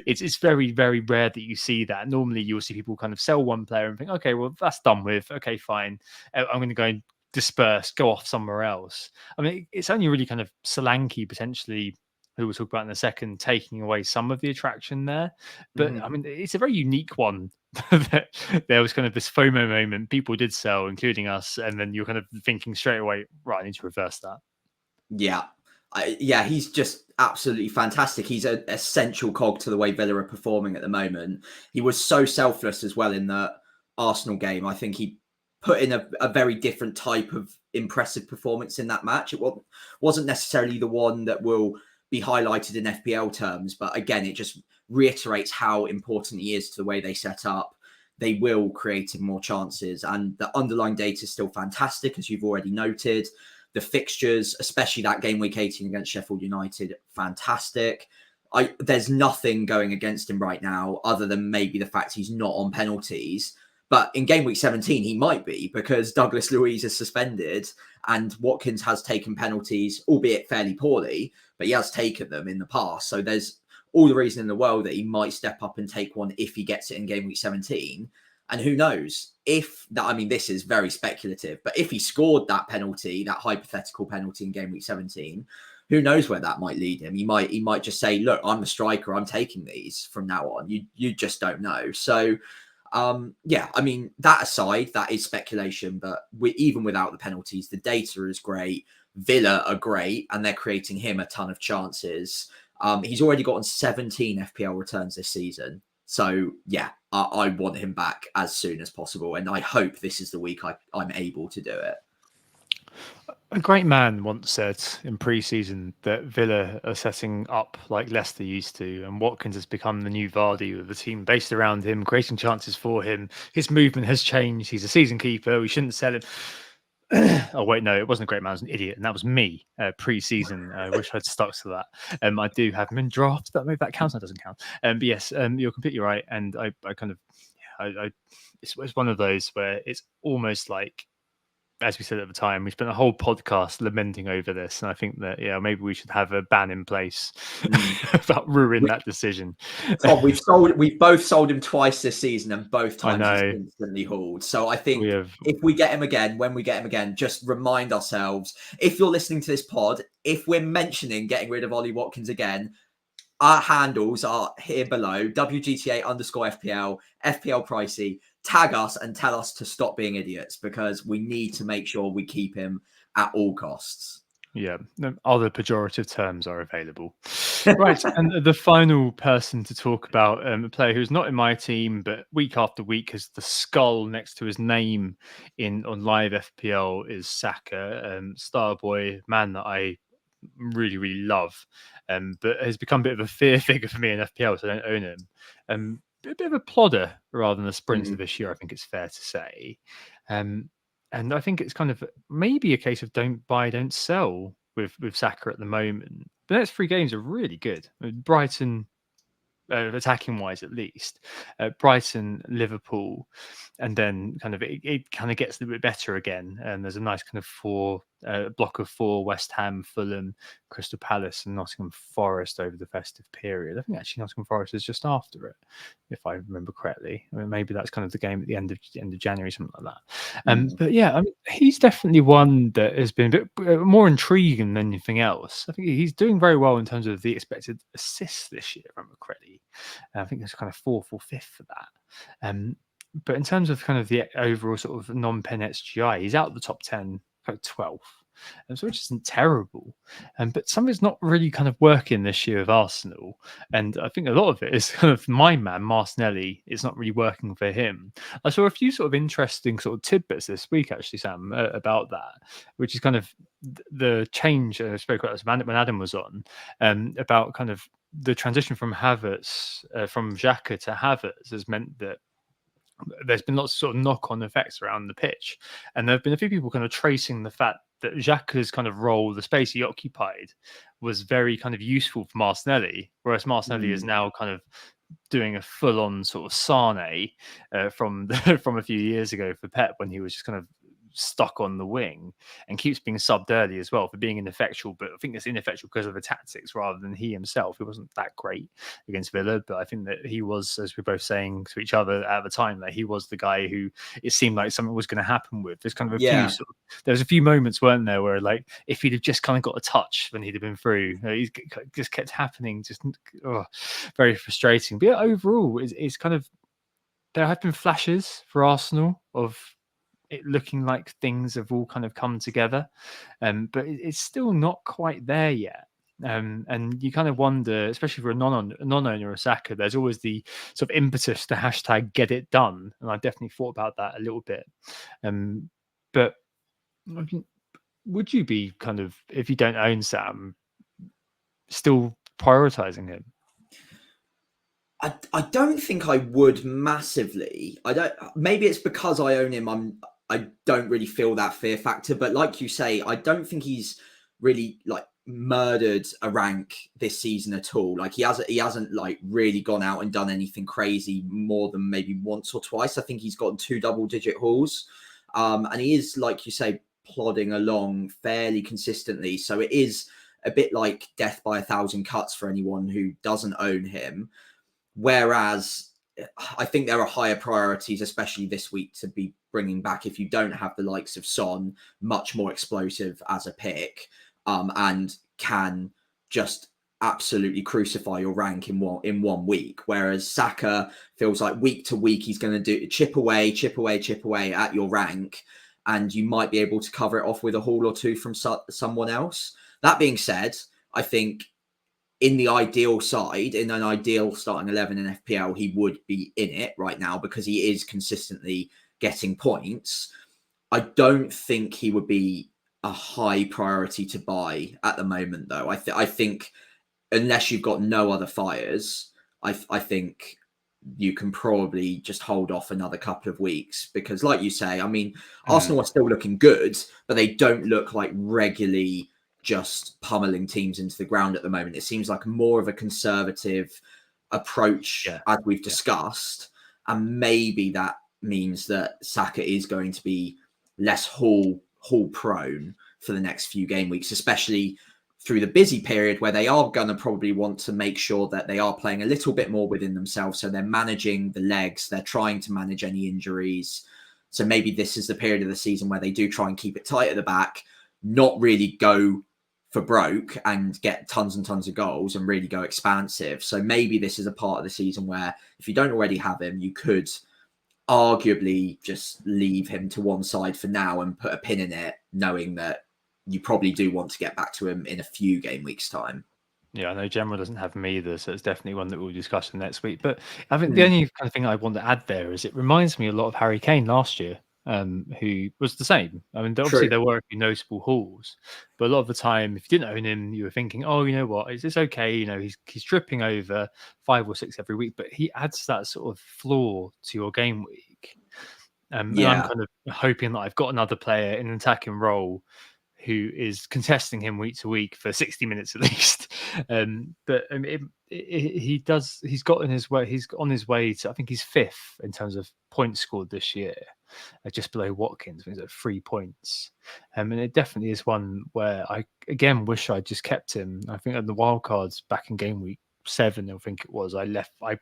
It's very, very rare that you see that. Normally you'll see people kind of sell one player and think, okay, well, that's done with. Okay, fine. I'm going to go and disperse, go off somewhere else. I mean, it's only really kind of Solanke potentially, who we'll talk about in a second, taking away some of the attraction there. But I mean, it's a very unique one. That there was kind of this FOMO moment. People did sell, including us, and then you're kind of thinking straight away, right, I need to reverse that. Yeah, he's just absolutely fantastic. He's an essential cog to the way Villa are performing at the moment. He was so selfless as well in the Arsenal game. I think he put in a very different type of impressive performance in that match. It wasn't necessarily the one that will be highlighted in FPL terms, but again, it just reiterates how important he is to the way they set up. They will create more chances, and the underlying data is still fantastic, as you've already noted. The fixtures, especially that game week 18 against Sheffield United, fantastic. There's nothing going against him right now other than maybe the fact he's not on penalties. But in game week 17, he might be, because Douglas Luiz is suspended and Watkins has taken penalties, albeit fairly poorly, but he has taken them in the past. So there's all the reason in the world that he might step up and take one if he gets it in game week 17. And who knows if that, I mean, this is very speculative, but if he scored that penalty, that hypothetical penalty in game week 17, who knows where that might lead him? He might just say, look, I'm a striker, I'm taking these from now on. You just don't know. So yeah, I mean, that aside, that is speculation, but even without the penalties, the data is great. Villa are great and they're creating him a ton of chances. He's already gotten 17 FPL returns this season. So yeah, I want him back as soon as possible. And I hope this is the week I'm able to do it. A great man once said in pre-season that Villa are setting up like Leicester used to, and Watkins has become the new Vardy with the team based around him, creating chances for him. His movement has changed. He's a season keeper. We shouldn't sell him. Oh wait, no, it wasn't a great man. I was an idiot, and that was me pre-season. I wish I'd stuck to that. I do have him in draft, but maybe that counts. That doesn't count. But yes, you're completely right, and I kind of, it's one of those where it's almost like, as we said at the time, we spent a whole podcast lamenting over this, and I think that maybe we should have a ban in place about ruining that decision. Tom, we've both sold him twice this season, and both times he's instantly hauled. So I think if we get him again, when we get him again, just remind ourselves, if you're listening to this pod, if we're mentioning getting rid of Ollie Watkins again, our handles are here below: WGTA_FPL, FPL Pricey. Tag us and tell us to stop being idiots, because we need to make sure we keep him at all costs. Yeah, other pejorative terms are available. Right, and the final person to talk about, a player who's not in my team, but week after week has the skull next to his name on live FPL, is Saka, star boy, man that I really, really love, but has become a bit of a fear figure for me in FPL, so I don't own him. A bit of a plodder rather than a sprinter this year, I think it's fair to say. And I think it's kind of maybe a case of don't buy, don't sell with Saka at the moment. The next 3 games are really good. Brighton, attacking wise at least, Brighton, Liverpool, and then kind of it kind of gets a little bit better again. And there's a nice kind of block of 4: West Ham, Fulham, Crystal Palace, and Nottingham Forest over the festive period. I think actually Nottingham Forest is just after it, if I remember correctly. I mean, maybe that's kind of the game at the end of January, something like that. But yeah, I mean, he's definitely one that has been a bit more intriguing than anything else. I think he's doing very well in terms of the expected assists this year, if I remember correctly. I think it's kind of 4th or 5th for that. But in terms of kind of the overall sort of non-pen XGI, he's out of the top 10, kind of 12th. So which isn't terrible. But something's not really kind of working this year with Arsenal. And I think a lot of it is kind of my man, Martinelli, is not really working for him. I saw a few sort of interesting sort of tidbits this week, actually, Sam, about that, which is kind of the change I spoke about when Adam was on, about kind of the transition from Havertz, from Xhaka to Havertz, has meant that there's been lots of sort of knock-on effects around the pitch, and there have been a few people kind of tracing the fact that Xhaka's kind of role, the space he occupied, was very kind of useful for Martinelli, whereas Martinelli is now kind of doing a full-on sort of Sane from a few years ago for Pep, when he was just kind of stuck on the wing, and keeps being subbed early as well for being ineffectual. But I think it's ineffectual because of the tactics rather than he himself. He wasn't that great against Villa, but I think that he was, as we're both saying to each other at the time, that he was the guy who it seemed like something was going to happen with. There's kind of there was a few moments, weren't there, where like if he'd have just kind of got a touch when he'd have been through, he just kept happening, just very frustrating. But yeah, overall, it's kind of, there have been flashes for Arsenal of it looking like things have all kind of come together, but it's still not quite there yet. And you kind of wonder, especially for a non-owner of Saka, there's always the sort of impetus to hashtag get it done, and I definitely thought about that a little bit. But I mean, would you be kind of, if you don't own Sam, still prioritizing him? I don't think I would massively. I don't. Maybe it's because I own him. I don't really feel that fear factor. But like you say, I don't think he's really like murdered a rank this season at all. Like he hasn't like really gone out and done anything crazy more than maybe once or twice. I think he's gotten 2 double-digit hauls, and he is, like you say, plodding along fairly consistently. So it is a bit like death by 1,000 cuts for anyone who doesn't own him. Whereas I think there are higher priorities, especially this week, to be bringing back, if you don't have the likes of Son, much more explosive as a pick, and can just absolutely crucify your rank in one week. Whereas Saka feels like week to week he's going to do chip away at your rank, and you might be able to cover it off with a haul or two from someone else. That being said, I think in the ideal side, in an ideal starting 11 in FPL, he would be in it right now because he is consistently getting points. I don't think he would be a high priority to buy at the moment, though. I think unless you've got no other fires, I think you can probably just hold off another couple of weeks because, like you say, I mean, Arsenal are still looking good, but they don't look like regularly just pummeling teams into the ground at the moment. It seems like more of a conservative approach, as we've discussed, and maybe that means that Saka is going to be less haul prone for the next few game weeks, especially through the busy period where they are going to probably want to make sure that they are playing a little bit more within themselves. So they're managing the legs, they're trying to manage any injuries. So maybe this is the period of the season where they do try and keep it tight at the back, not really go for broke and get tons and tons of goals and really go expansive. So maybe this is a part of the season where if you don't already have him, you could arguably just leave him to one side for now and put a pin in it, knowing that you probably do want to get back to him in a few game weeks' time. Yeah, I know General doesn't have him either, so it's definitely one that we'll discuss in next week. But I think the only kind of thing I want to add there is it reminds me a lot of Harry Kane last year, who was the same. I mean, obviously there were a few noticeable hauls, but a lot of the time, if you didn't own him, you were thinking, oh, you know what, it's okay. You know, he's tripping over 5 or 6 every week, but he adds that sort of flaw to your game week. And I'm kind of hoping that I've got another player in an attacking role who is contesting him week to week for 60 minutes at least. But he's got in his way. He's on his way to, I think he's 5th in terms of points scored this year, just below Watkins. He's at 3 points. And it definitely is one where I, again, wish I just kept him. I think at the wild cards back in game week 7, I think it was, I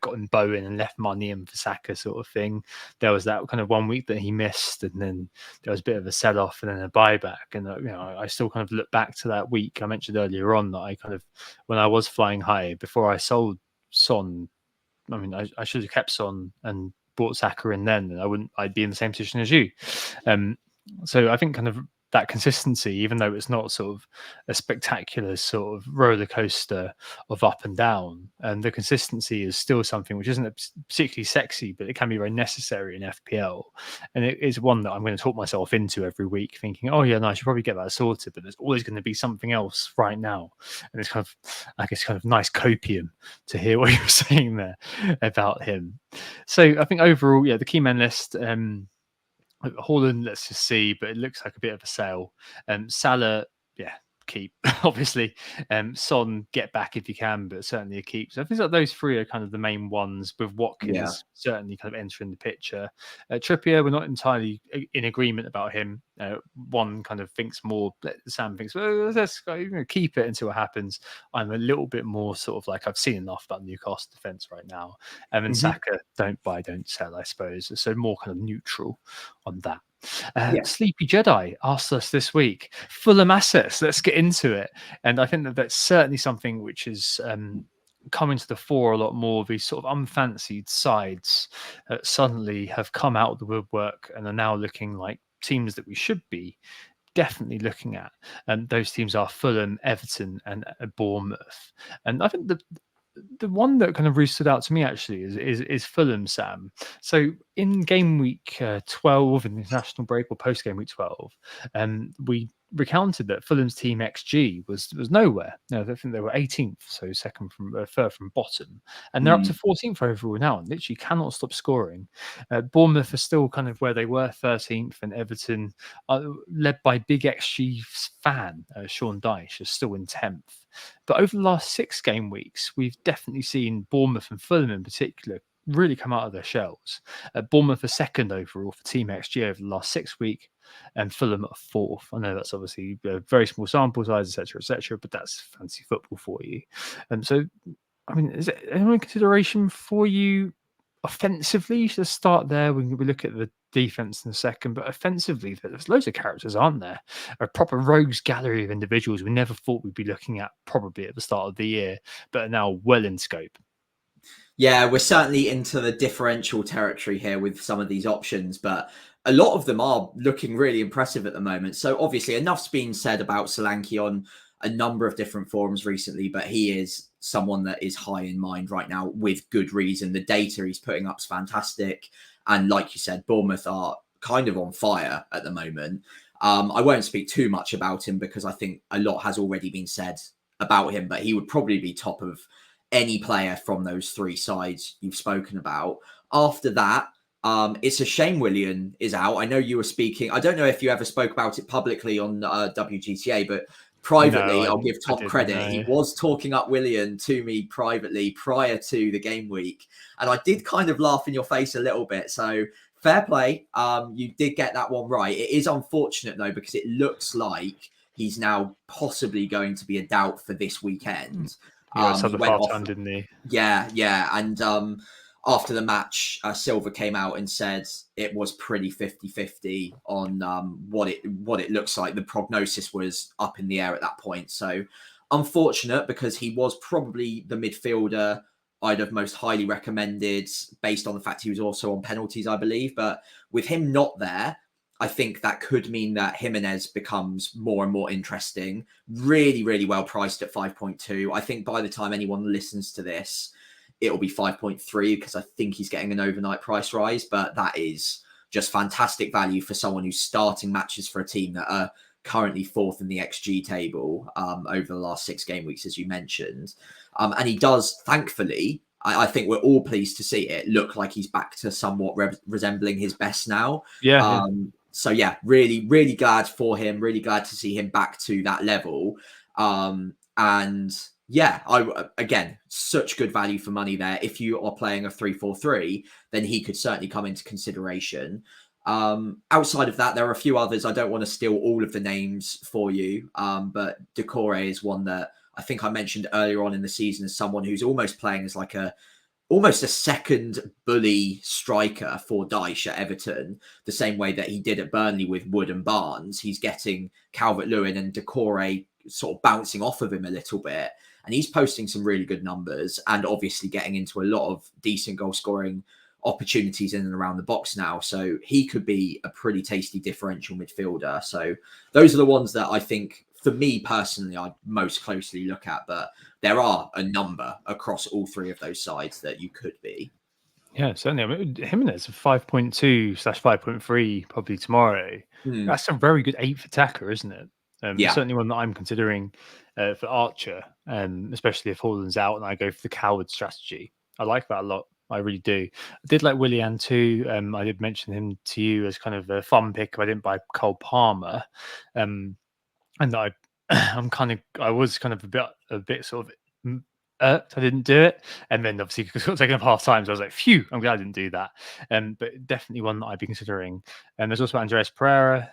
got in Bowen and left money in for Saka sort of thing. There was that kind of 1 week that he missed, and then there was a bit of a sell-off and then a buyback. And I still kind of look back to that week I mentioned earlier on that I kind of, when I was flying high before I sold Son, I mean, I should have kept Son and bought Saka in then, and I'd be in the same position as you. So I think kind of that consistency, even though it's not sort of a spectacular sort of roller coaster of up and down, and the consistency is still something which isn't particularly sexy, but it can be very necessary in FPL. And it is one that I'm going to talk myself into every week, thinking, oh yeah, no, I should probably get that sorted, but there's always going to be something else right now. And it's kind of, I guess, kind of nice copium to hear what you're saying there about him. So I think overall, the key man list, Haaland, let's just see, but it looks like a bit of a sale. Salah, keep, obviously. Son, get back if you can, but certainly a keep. So I think like those 3 are kind of the main ones, with Watkins certainly kind of entering the picture. Trippier, we're not entirely in agreement about him. One kind of thinks more, Sam thinks, well, let's keep it until it happens. I'm a little bit more sort of like, I've seen enough about Newcastle defence right now. And Saka, don't buy, don't sell, I suppose. So more kind of neutral on that. Sleepy Jedi asked us this week, Fulham assets, let's get into it. And I think that that's certainly something which is coming to the fore a lot more. These sort of unfancied sides suddenly have come out of the woodwork and are now looking like teams that we should be definitely looking at. And those teams are Fulham, Everton, and Bournemouth. And I think the one that kind of really stood out to me actually is Fulham, Sam. So in game week 12 in the international break, or post game week 12, we recounted that Fulham's team XG was nowhere. No, I think they were 18th, so third from bottom, and they're up to 14th overall now, and literally cannot stop scoring. Bournemouth are still kind of where they were, 13th, and Everton, led by big XG fan Sean Dyche, is still in 10th. But over the last 6 game weeks, we've definitely seen Bournemouth and Fulham in particular really come out of their shells. Bournemouth are 2nd overall for team XG over the last 6 weeks, and Fulham are 4th. I know that's obviously a very small sample size, etc., but that's fancy football for you. So, I mean, is it any consideration for you offensively? Let's start there. We look at the defense in a second, but offensively, there's loads of characters, aren't there? A proper rogues gallery of individuals we never thought we'd be looking at probably at the start of the year, but are now well in scope. Yeah, we're certainly into the differential territory here with some of these options, but a lot of them are looking really impressive at the moment. So obviously enough's been said about Solanke on a number of different forums recently, but he is someone that is high in mind right now with good reason. The data he's putting up is fantastic. And like you said, Bournemouth are kind of on fire at the moment. I won't speak too much about him because I think a lot has already been said about him, but he would probably be top of any player from those three sides you've spoken about. After that, it's a shame Willian is out. I know you were speaking. I don't know if you ever spoke about it publicly on WGTA, but privately, No, I'll give I Tom didn't credit. know. He was talking up Willian to me privately prior to the game week, and I did kind of laugh in your face a little bit. So fair play. You did get that one right. It is unfortunate though because it looks like he's now possibly going to be a doubt for this weekend. He got subbed He at went half off. time, didn't he? Yeah. And after the match, Silva came out and said it was pretty 50-50 on what it looks like. The prognosis was up in the air at that point. So unfortunate because he was probably the midfielder I'd have most highly recommended based on the fact he was also on penalties, I believe. But with him not there, I think that could mean that Jimenez becomes more and more interesting. Really, really well priced at 5.2. I think by the time anyone listens to this, it'll be 5.3 because I think he's getting an overnight price rise. But that is just fantastic value for someone who's starting matches for a team that are currently fourth in the XG table over the last 6 game weeks, as you mentioned. And he does, thankfully, I think we're all pleased to see it look like he's back to somewhat resembling his best now. Yeah. So yeah, really, really glad for him. Really glad to see him back to that level. And yeah, again, such good value for money there. If you are playing a 3-4-3, then he could certainly come into consideration. Outside of that, there are a few others. I don't want to steal all of the names for you, but Decore is one that I think I mentioned earlier on in the season as someone who's almost playing as like almost a second bully striker for Dyche at Everton, the same way that he did at Burnley with Wood and Barnes. He's getting Calvert-Lewin and Decore sort of bouncing off of him a little bit. And he's posting some really good numbers and obviously getting into a lot of decent goal scoring opportunities in and around the box now. So he could be a pretty tasty differential midfielder. So those are the ones that I think, for me personally, I'd most closely look at. But there are a number across all three of those sides that you could be. Yeah, certainly. I mean, Jimenez 5.2/5.3 probably tomorrow. That's a very good 8th attacker, isn't it? Yeah. Certainly one that I'm considering for Archer, especially if Haaland's out and I go for the coward strategy. I like that a lot. I really do. I did like Willian too. I did mention him to you as kind of a fun pick if I didn't buy Cole Palmer. And I was kind of a bit sort of irked I didn't do it, and then obviously because it was taken up half time, so I was like, "Phew, I'm glad I didn't do that." But definitely one that I'd be considering. And there's also Andreas Pereira,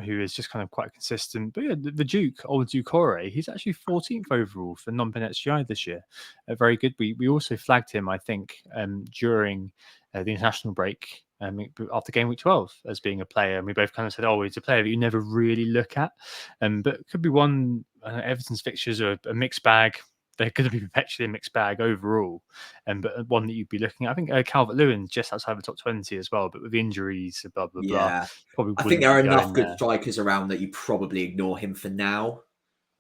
who is just kind of quite consistent. But yeah, the Duke, old Ducore, he's actually 14th overall for non-pen XGI this year. Very good. We also flagged him, I think, during the international break. After game week 12 as being a player, and we both kind of said, "Oh, he's a player that you never really look at," but it could be one. Everton's fixtures are a mixed bag. They're going to be perpetually a mixed bag overall, but one that you'd be looking at. I think Calvert-Lewin just outside the top 20 as well, but with injuries, blah blah blah, probably I think wouldn't there are be enough going good there. strikers around that you probably ignore him for now.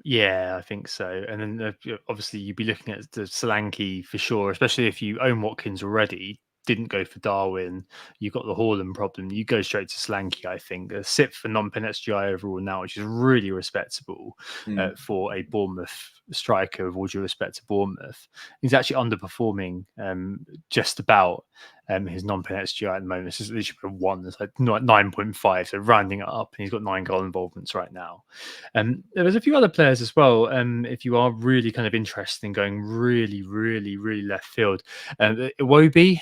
Yeah, I think so. And then obviously you'd be looking at the Solanke for sure, especially if you own Watkins already, didn't go for Darwin, you've got the Haaland problem, you go straight to Solanke, I think. A SIP for non-pen XGI overall now, which is really respectable for a Bournemouth striker, with all due respect to Bournemouth. He's actually underperforming just about his non-pen XGI at the moment. It's just literally a 1, it's like 9.5, so rounding it up, and he's got 9 goal involvements right now. There's a few other players as well. If you are really kind of interested in going really, really, really left field, Iwobi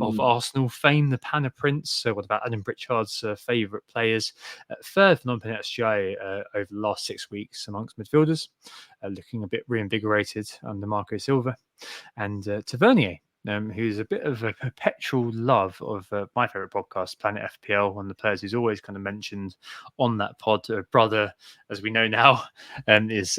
of Arsenal fame, the Panna Prince. So, what about Adam Pritchard's favourite players? Third for non-pen XGI over the last 6 weeks amongst midfielders, looking a bit reinvigorated under Marco Silva. And Tavernier who's a bit of a perpetual love of my favourite podcast, Planet FPL, one of the players who's always kind of mentioned on that pod. Brother, as we know now, is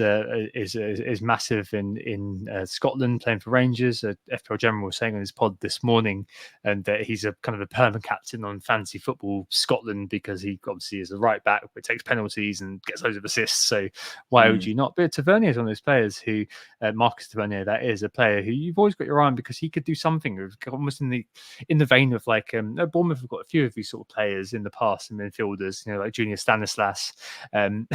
massive in Scotland, playing for Rangers. FPL General was saying on his pod this morning, and that he's a kind of a permanent captain on Fantasy Football Scotland because he obviously is a right back, but takes penalties and gets loads of assists. So why would you not? But Tavernier is one of those players who, Marcus Tavernier, that is a player who you've always got your eye on because he could do something almost in the vein of like Bournemouth have got a few of these sort of players in the past in midfielders, like Junior Stanislas and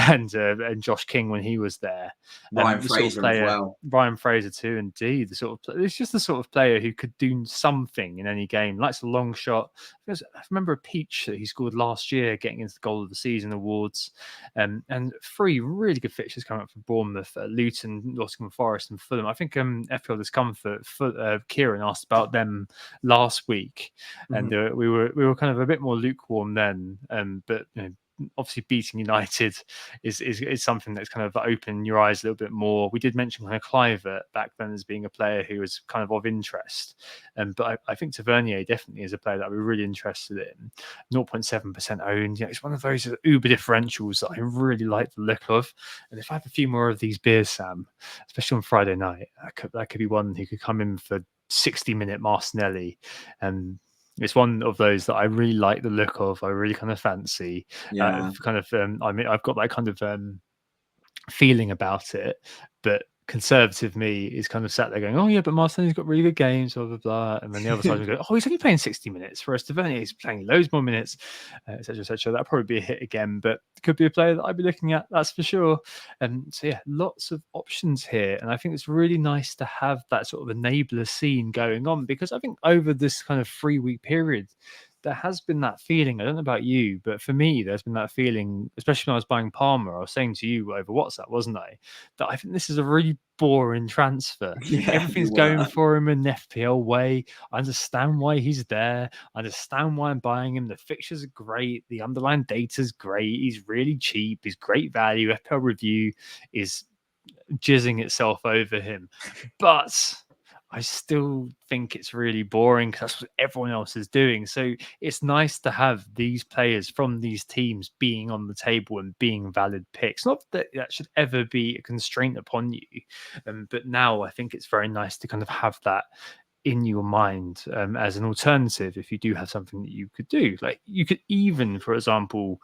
Josh King when he was there. Ryan The Fraser sort of player, as well. Ryan Fraser too, indeed. It's just the sort of player who could do something in any game. Likes a long shot. I remember a peach that he scored last year, getting into the goal of the season awards, and 3 really good fixtures coming up for Bournemouth, Luton, Nottingham Forest, and Fulham. I think FPL Discomfort for Kieran asked about them last week, and we were kind of a bit more lukewarm then. But obviously beating United is something that's kind of opened your eyes a little bit more. We did mention kind of Clivert back then as being a player who was kind of interest, but I think Tavernier definitely is a player that we're really interested in. 0.7% owned. It's one of those uber differentials that I really like the look of. And if I have a few more of these beers, Sam, especially on Friday night, that could be one who could come in for 60-minute Martinelli. And it's one of those that I really like the look of. I really kind of fancy. Yeah. I've got that kind of feeling about it, but conservative me is kind of sat there going, oh yeah, but Martinelli's got really good games, blah blah blah, and then the other side we go, oh, he's only playing 60 minutes, whereas Tavernier is playing loads more minutes, etc etc. That'll probably be a hit again, but could be a player that I'd be looking at, that's for sure. And so yeah, lots of options here, and I think it's really nice to have that sort of enabler scene going on, because I think over this kind of 3-week period there has been that feeling. I don't know about you, but for me, there's been that feeling, especially when I was buying Palmer. I was saying to you over WhatsApp, wasn't I, that I think this is a really boring transfer. Yeah, Everything's going for him in an FPL way. I understand why he's there. I understand why I'm buying him. The fixtures are great. The underlying data is great. He's really cheap. He's great value. FPL Review is jizzing itself over him. But I still think it's really boring because that's what everyone else is doing. So it's nice to have these players from these teams being on the table and being valid picks. Not that that should ever be a constraint upon you, but now I think it's very nice to kind of have that in your mind as an alternative if you do have something that you could do. Like you could even, for example,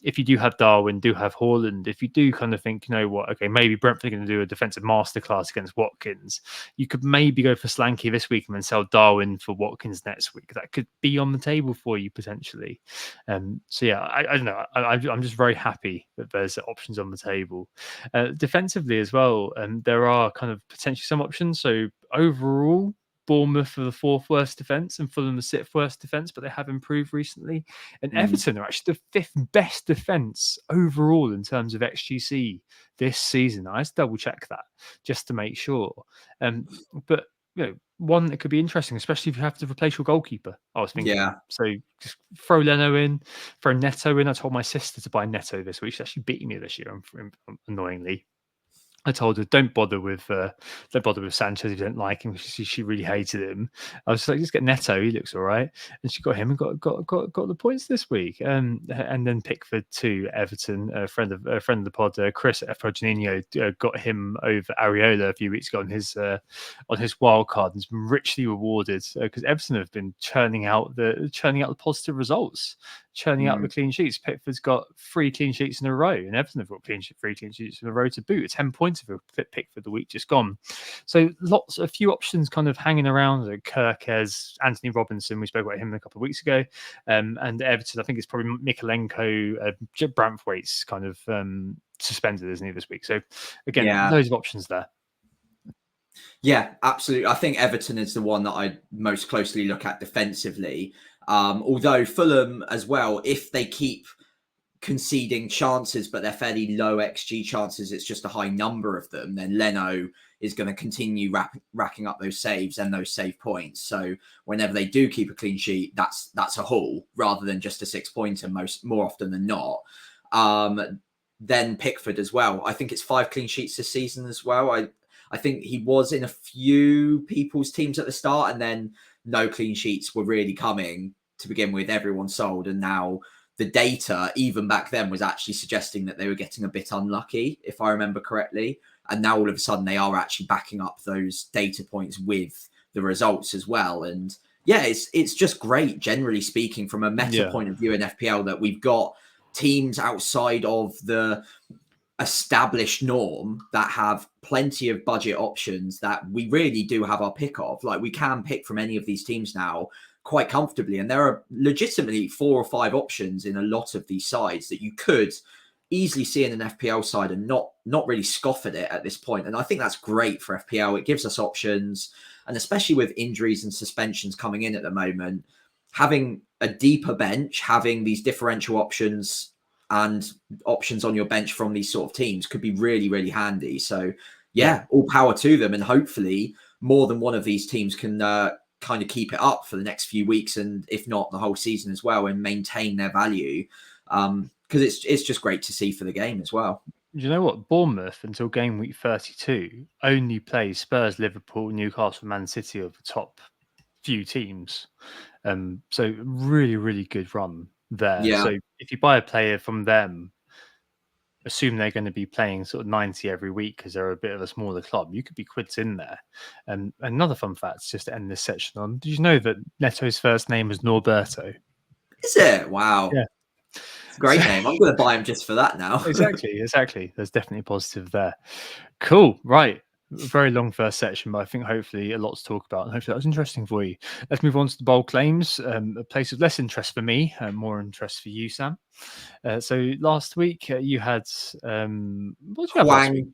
if you do have Darwin, do have Haaland, if you do kind of think, you know what, okay, maybe Brentford are going to do a defensive masterclass against Watkins, you could maybe go for Slanky this week and then sell Darwin for Watkins next week. That could be on the table for you potentially. So yeah, I don't know. I'm just very happy that there's options on the table. Defensively as well, there are kind of potentially some options. So overall, Bournemouth are the 4th worst defence and Fulham the 6th worst defence, but they have improved recently. And Everton are actually the 5th best defence overall in terms of XGC this season. I just double check that just to make sure. But one that could be interesting, especially if you have to replace your goalkeeper. I was thinking, so just throw Leno in, throw Neto in. I told my sister to buy Neto this week. She's actually beating me this year, annoyingly. I told her don't bother with Sanchez if you don't like him. She really hated him. I was like, just get Neto, he looks all right, and she got him and got the points this week. And then Pickford to Everton, a friend of the pod, Chris at Janino, got him over Areola a few weeks ago on his wild card, and has been richly rewarded because Everton have been churning out the positive results, churning out the clean sheets. Pickford's got 3 clean sheets in a row, and Everton have got 3 clean sheets in a row to boot. 10 points of a pick for the week just gone. So a few options kind of hanging around. Like Kirkes, Anthony Robinson, we spoke about him a couple of weeks ago, and Everton. I think it's probably Mikolenko, Branthwaite's kind of suspended, isn't he, this week? So again, loads of options there. Yeah, absolutely. I think Everton is the one that I most closely look at defensively. Although Fulham as well, if they keep conceding chances, but they're fairly low XG chances, it's just a high number of them, then Leno is going to continue racking up those saves and those save points. So whenever they do keep a clean sheet, that's a haul rather than just a 6-pointer more often than not. Then Pickford as well. I think it's 5 clean sheets this season as well. I I think he was in a few people's teams at the start, and then no clean sheets were really coming to begin with. Everyone sold, and now the data, even back then, was actually suggesting that they were getting a bit unlucky, if I remember correctly. And now all of a sudden they are actually backing up those data points with the results as well. And yeah, it's just great, generally speaking, from a meta point of view in FPL, that we've got teams outside of the established norm that have plenty of budget options that we really do have our pick of. Like, we can pick from any of these teams now quite comfortably, and there are legitimately 4 or 5 options in a lot of these sides that you could easily see in an FPL side and not really scoff at it at this point. And I think that's great for FPL. It gives us options, and especially with injuries and suspensions coming in at the moment, having a deeper bench, having these differential options and options on your bench from these sort of teams could be really, really handy. So yeah, all power to them, and hopefully more than one of these teams can kind of keep it up for the next few weeks, and if not the whole season as well, and maintain their value. Because it's just great to see for the game as well. You know what? Bournemouth until game week 32 only plays Spurs, Liverpool, Newcastle, Man City of the top few teams. So really, really good run there. Yeah. So if you buy a player from them, assume they're going to be playing sort of 90 every week because they're a bit of a smaller club, you could be quids in there. And another fun fact, just to end this section on, did you know that Neto's first name was Norberto? Is it? Wow. Yeah. It's a great name. I'm going to buy him just for that now. Exactly. There's definitely positive there. Cool. Right. Very long first section, but I think hopefully a lot to talk about, and hopefully that was interesting for you. Let's move on to the bold claims, a place of less interest for me, more interest for you, Sam. So last week you had what did you have last week?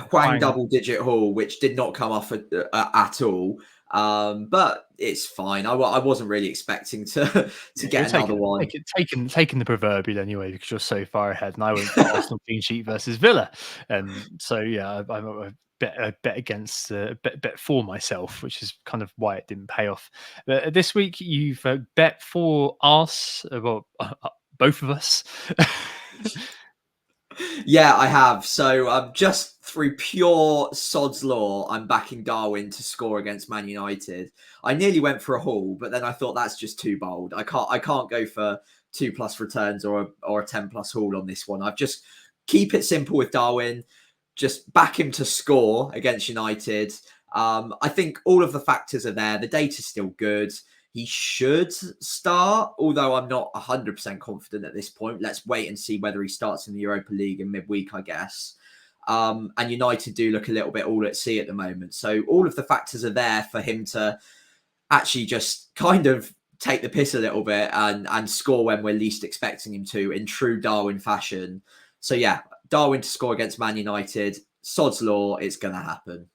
Huang double-digit haul, which did not come off at all. But it's fine. I wasn't really expecting to get another one. Taking the proverbial anyway, because you're so far ahead, and I went for Arsenal clean sheet versus Villa. So yeah, I'm a bet against bet for myself, which is kind of why it didn't pay off. But this week you've bet for us, both of us. Yeah, I have. So just through pure sod's law, I'm backing Darwin to score against Man United. I nearly went for a haul, but then I thought that's just too bold. I can't go for 2+ returns or a 10+ haul on this one. I've just keep it simple with Darwin. Just back him to score against United. I think all of the factors are there. The data's still good. He should start, although I'm not 100% confident at this point. Let's wait and see whether he starts in the Europa League in midweek, I guess. And United do look a little bit all at sea at the moment. So all of the factors are there for him to actually just kind of take the piss a little bit and score when we're least expecting him to, in true Darwin fashion. So yeah, Darwin to score against Man United. Sod's law, it's going to happen.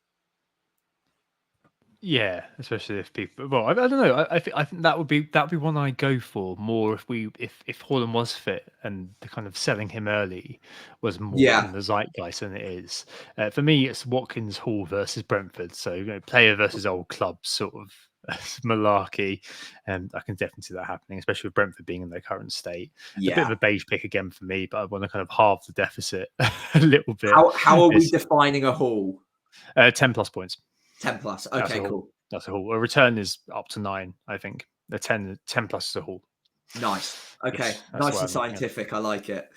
Yeah, especially if people. Well, I don't know. I think that would be one I go for more if Haaland was fit and the kind of selling him early was more in the zeitgeist than it is. For me, it's Watkins Hall versus Brentford. So player versus old club sort of malarkey, and I can definitely see that happening, especially with Brentford being in their current state. Yeah. A bit of a beige pick again for me, but I want to kind of halve the deficit a little bit. How are we defining a haul? 10+ points. 10+. Okay, cool. That's a haul. A return is up to 9, I think. A 10+ is a haul. Nice. Okay. Yes, nice and scientific. I like it.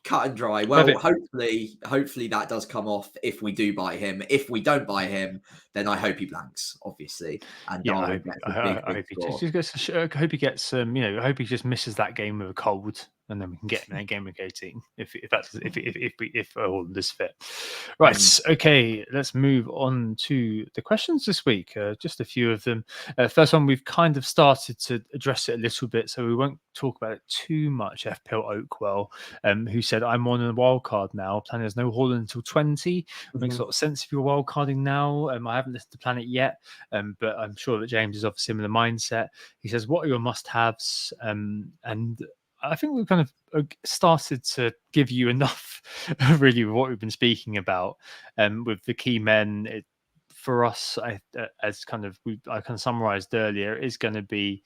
Cut and dry. Well, hopefully that does come off if we do buy him. If we don't buy him, then I hope he blanks, obviously. And yeah, I hope he gets I hope he just misses that game with a cold, and then we can get him in game week 18 if Haaland is fit. Right. Okay, let's move on to the questions this week. Just a few of them. First one, we've kind of started to address it a little bit, so we won't talk about it too much. FPL Oakwell, who said, I'm on a wild card now. Plan is no Haaland until 20. Makes a lot of sense if you're wild carding now. I haven't listened to Planet yet, but I'm sure that James is of a similar mindset. He says, what are your must-haves? And I think we've kind of started to give you enough, really, with what we've been speaking about with the key men. For us, I kind of summarised earlier, is going to be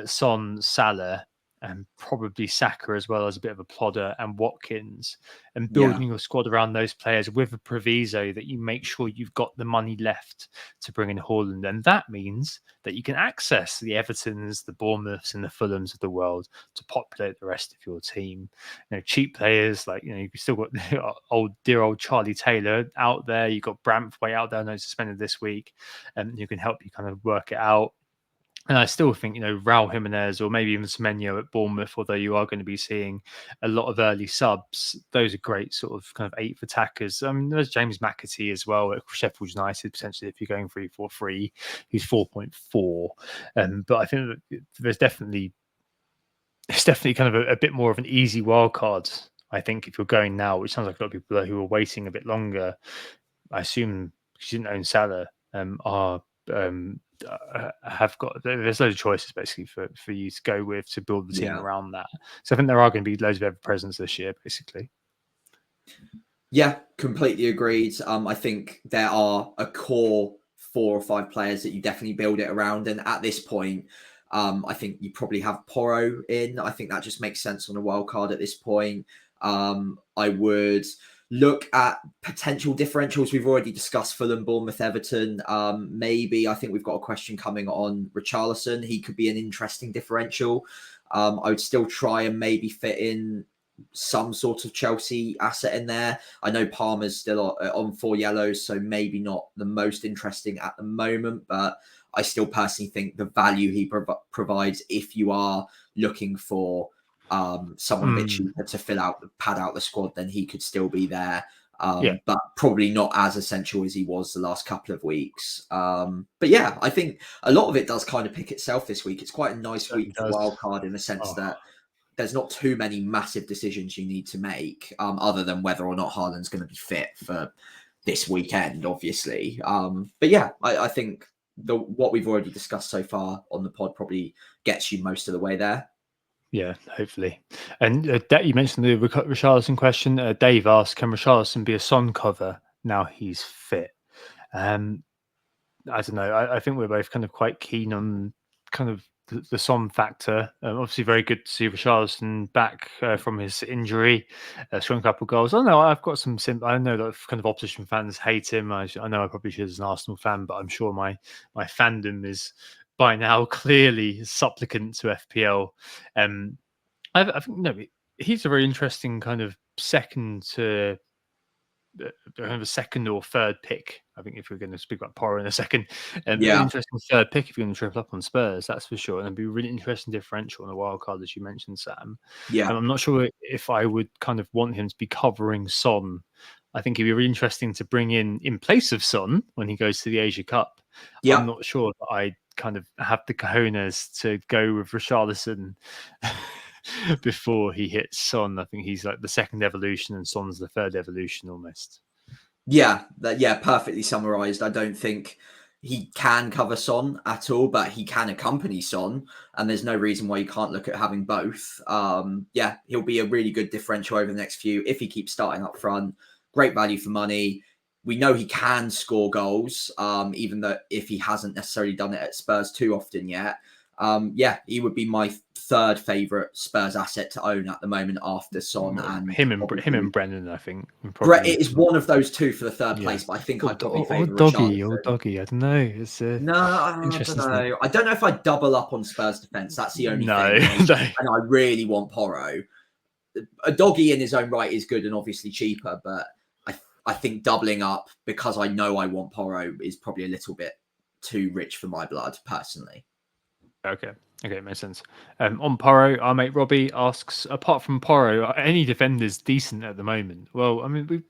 Son, Salah, and probably Saka as well as a bit of a plodder, and Watkins, and Yeah. building your squad around those players with a proviso that you make sure you've got the money left to bring in Haaland. And that means that you can access the Evertons, the Bournemouths, and the Fulhams of the world to populate the rest of your team. Cheap players like, you've still got dear old Charlie Taylor out there. You've got Bramthway out there, no suspended this week, and who can help you kind of work it out. And I still think, Raul Jimenez or maybe even Semenyo at Bournemouth, although you are going to be seeing a lot of early subs, those are great sort of kind of eighth attackers. There's James McAtee as well at Sheffield United, potentially, if you're going 3-4-3, who's 4.4. But I think that it's definitely kind of a bit more of an easy wild card, I think, if you're going now, which sounds like a lot of people who are waiting a bit longer, I assume, because you didn't own Salah, have got, there's loads of choices basically for you to go with to build the team around that. So I think there are going to be loads of ever presence this year, basically. Yeah, completely agreed. I think there are a core 4 or 5 players that you definitely build it around, and at this point, I think you probably have Porro in. I think that just makes sense on a wild card at this point. I would look at potential differentials. We've already discussed Fulham, Bournemouth, Everton. Maybe I think we've got a question coming on Richarlison. He could be an interesting differential. I would still try and maybe fit in some sort of Chelsea asset in there. I know Palmer's still on 4 yellows, so maybe not the most interesting at the moment, but I still personally think the value he provides, if you are looking for someone a bit cheaper to pad out the squad, then he could still be there. But probably not as essential as he was the last couple of weeks. But yeah, I think a lot of it does kind of pick itself this week. It's quite a nice week for wildcard in the sense that there's not too many massive decisions you need to make, other than whether or not Haaland's going to be fit for this weekend, obviously. But yeah, I think what we've already discussed so far on the pod probably gets you most of the way there. Yeah, hopefully. And you mentioned the Richarlison question. Dave asked, can Richarlison be a Son cover now he's fit? I don't know. I think we're both kind of quite keen on kind of the Son factor. Obviously, very good to see Richarlison back from his injury, scoring a couple of goals. I know I've got some. I know that kind of opposition fans hate him. I know I probably should as an Arsenal fan, but I'm sure my fandom is by now clearly supplicant to FPL. I think he's a very interesting kind of second to kind of a second or third pick. I think if we're going to speak about Porro in a second, an interesting third pick if you're going to triple up on Spurs, that's for sure. And it'd be a really interesting differential on the wild card, as you mentioned, Sam. Yeah. I'm not sure if I would kind of want him to be covering Son. I think it'd be really interesting to bring in place of Son when he goes to the Asia Cup. Yeah. I'm not sure that I kind of have the cojones to go with Richarlison before he hits Son. I think he's like the second evolution and Son's the third evolution almost. Yeah, perfectly summarized. I don't think he can cover Son at all, but he can accompany Son, and there's no reason why you can't look at having both. Yeah, he'll be a really good differential over the next few if he keeps starting up front. Great value for money. We know he can score goals, even though if he hasn't necessarily done it at Spurs too often yet. Yeah, he would be my third favorite Spurs asset to own at the moment after Son and him and Brennan. I think it is one of those two for the third place, but I think I'd probably favour Doggy. I don't know. It's no, I don't know. I don't know if I'd double up on Spurs defense. That's the only thing. And I really want Porro. A Doggy in his own right is good and obviously cheaper, but I think doubling up because I know I want Porro is probably a little bit too rich for my blood, personally. Okay, makes sense. On Porro, our mate Robbie asks, apart from Porro, are any defenders decent at the moment? Well, I mean, we've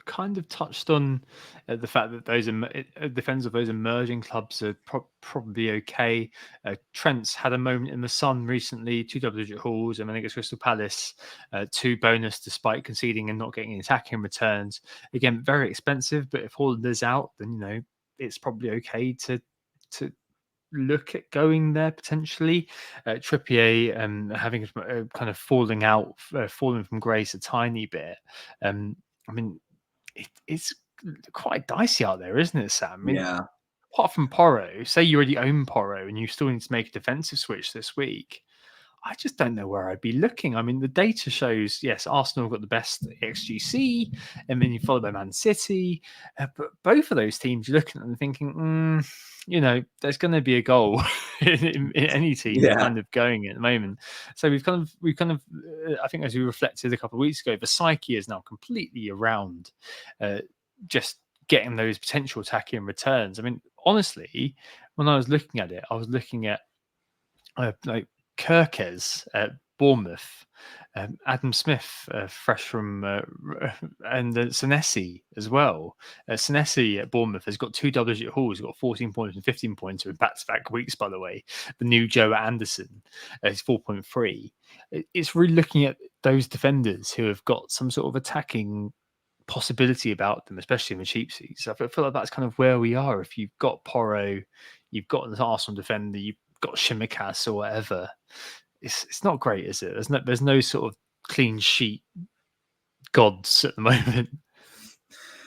kind of touched on the fact that those defenders of those emerging clubs are probably okay. Trent's had a moment in the sun recently, 2 double-digit hauls, and I think it's Crystal Palace, 2 bonus despite conceding and not getting any attacking returns. Again, very expensive, but if Haaland is out, then it's probably okay to look at going there potentially. Trippier having kind of falling from grace a tiny bit. I mean, it's quite dicey out there, isn't it, Sam? I mean, apart from Porro, say you already own Porro and you still need to make a defensive switch this week, I just don't know where I'd be looking. I mean, the data shows, yes, Arsenal got the best XGC, and then you follow by Man City. But both of those teams, you're looking at them thinking, there's going to be a goal in any team kind of going at the moment. So we've kind of, I think, as we reflected a couple of weeks ago, the psyche is now completely around just getting those potential attacking returns. I mean, honestly, when I was looking at it, I was looking at like Kirkes at Bournemouth, Adam Smith, fresh from, and Senesi as well. Senesi at Bournemouth has got 2 double-digit hauls. He's got 14 points and 15 points in back-to-back weeks, by the way. The new Joe Anderson is 4.3. It's really looking at those defenders who have got some sort of attacking possibility about them, especially in the cheap seats. I feel like that's kind of where we are. If you've got Porro, you've got an Arsenal defender, you've got Shimikas or whatever, it's not great, is it? There's no sort of clean sheet gods at the moment.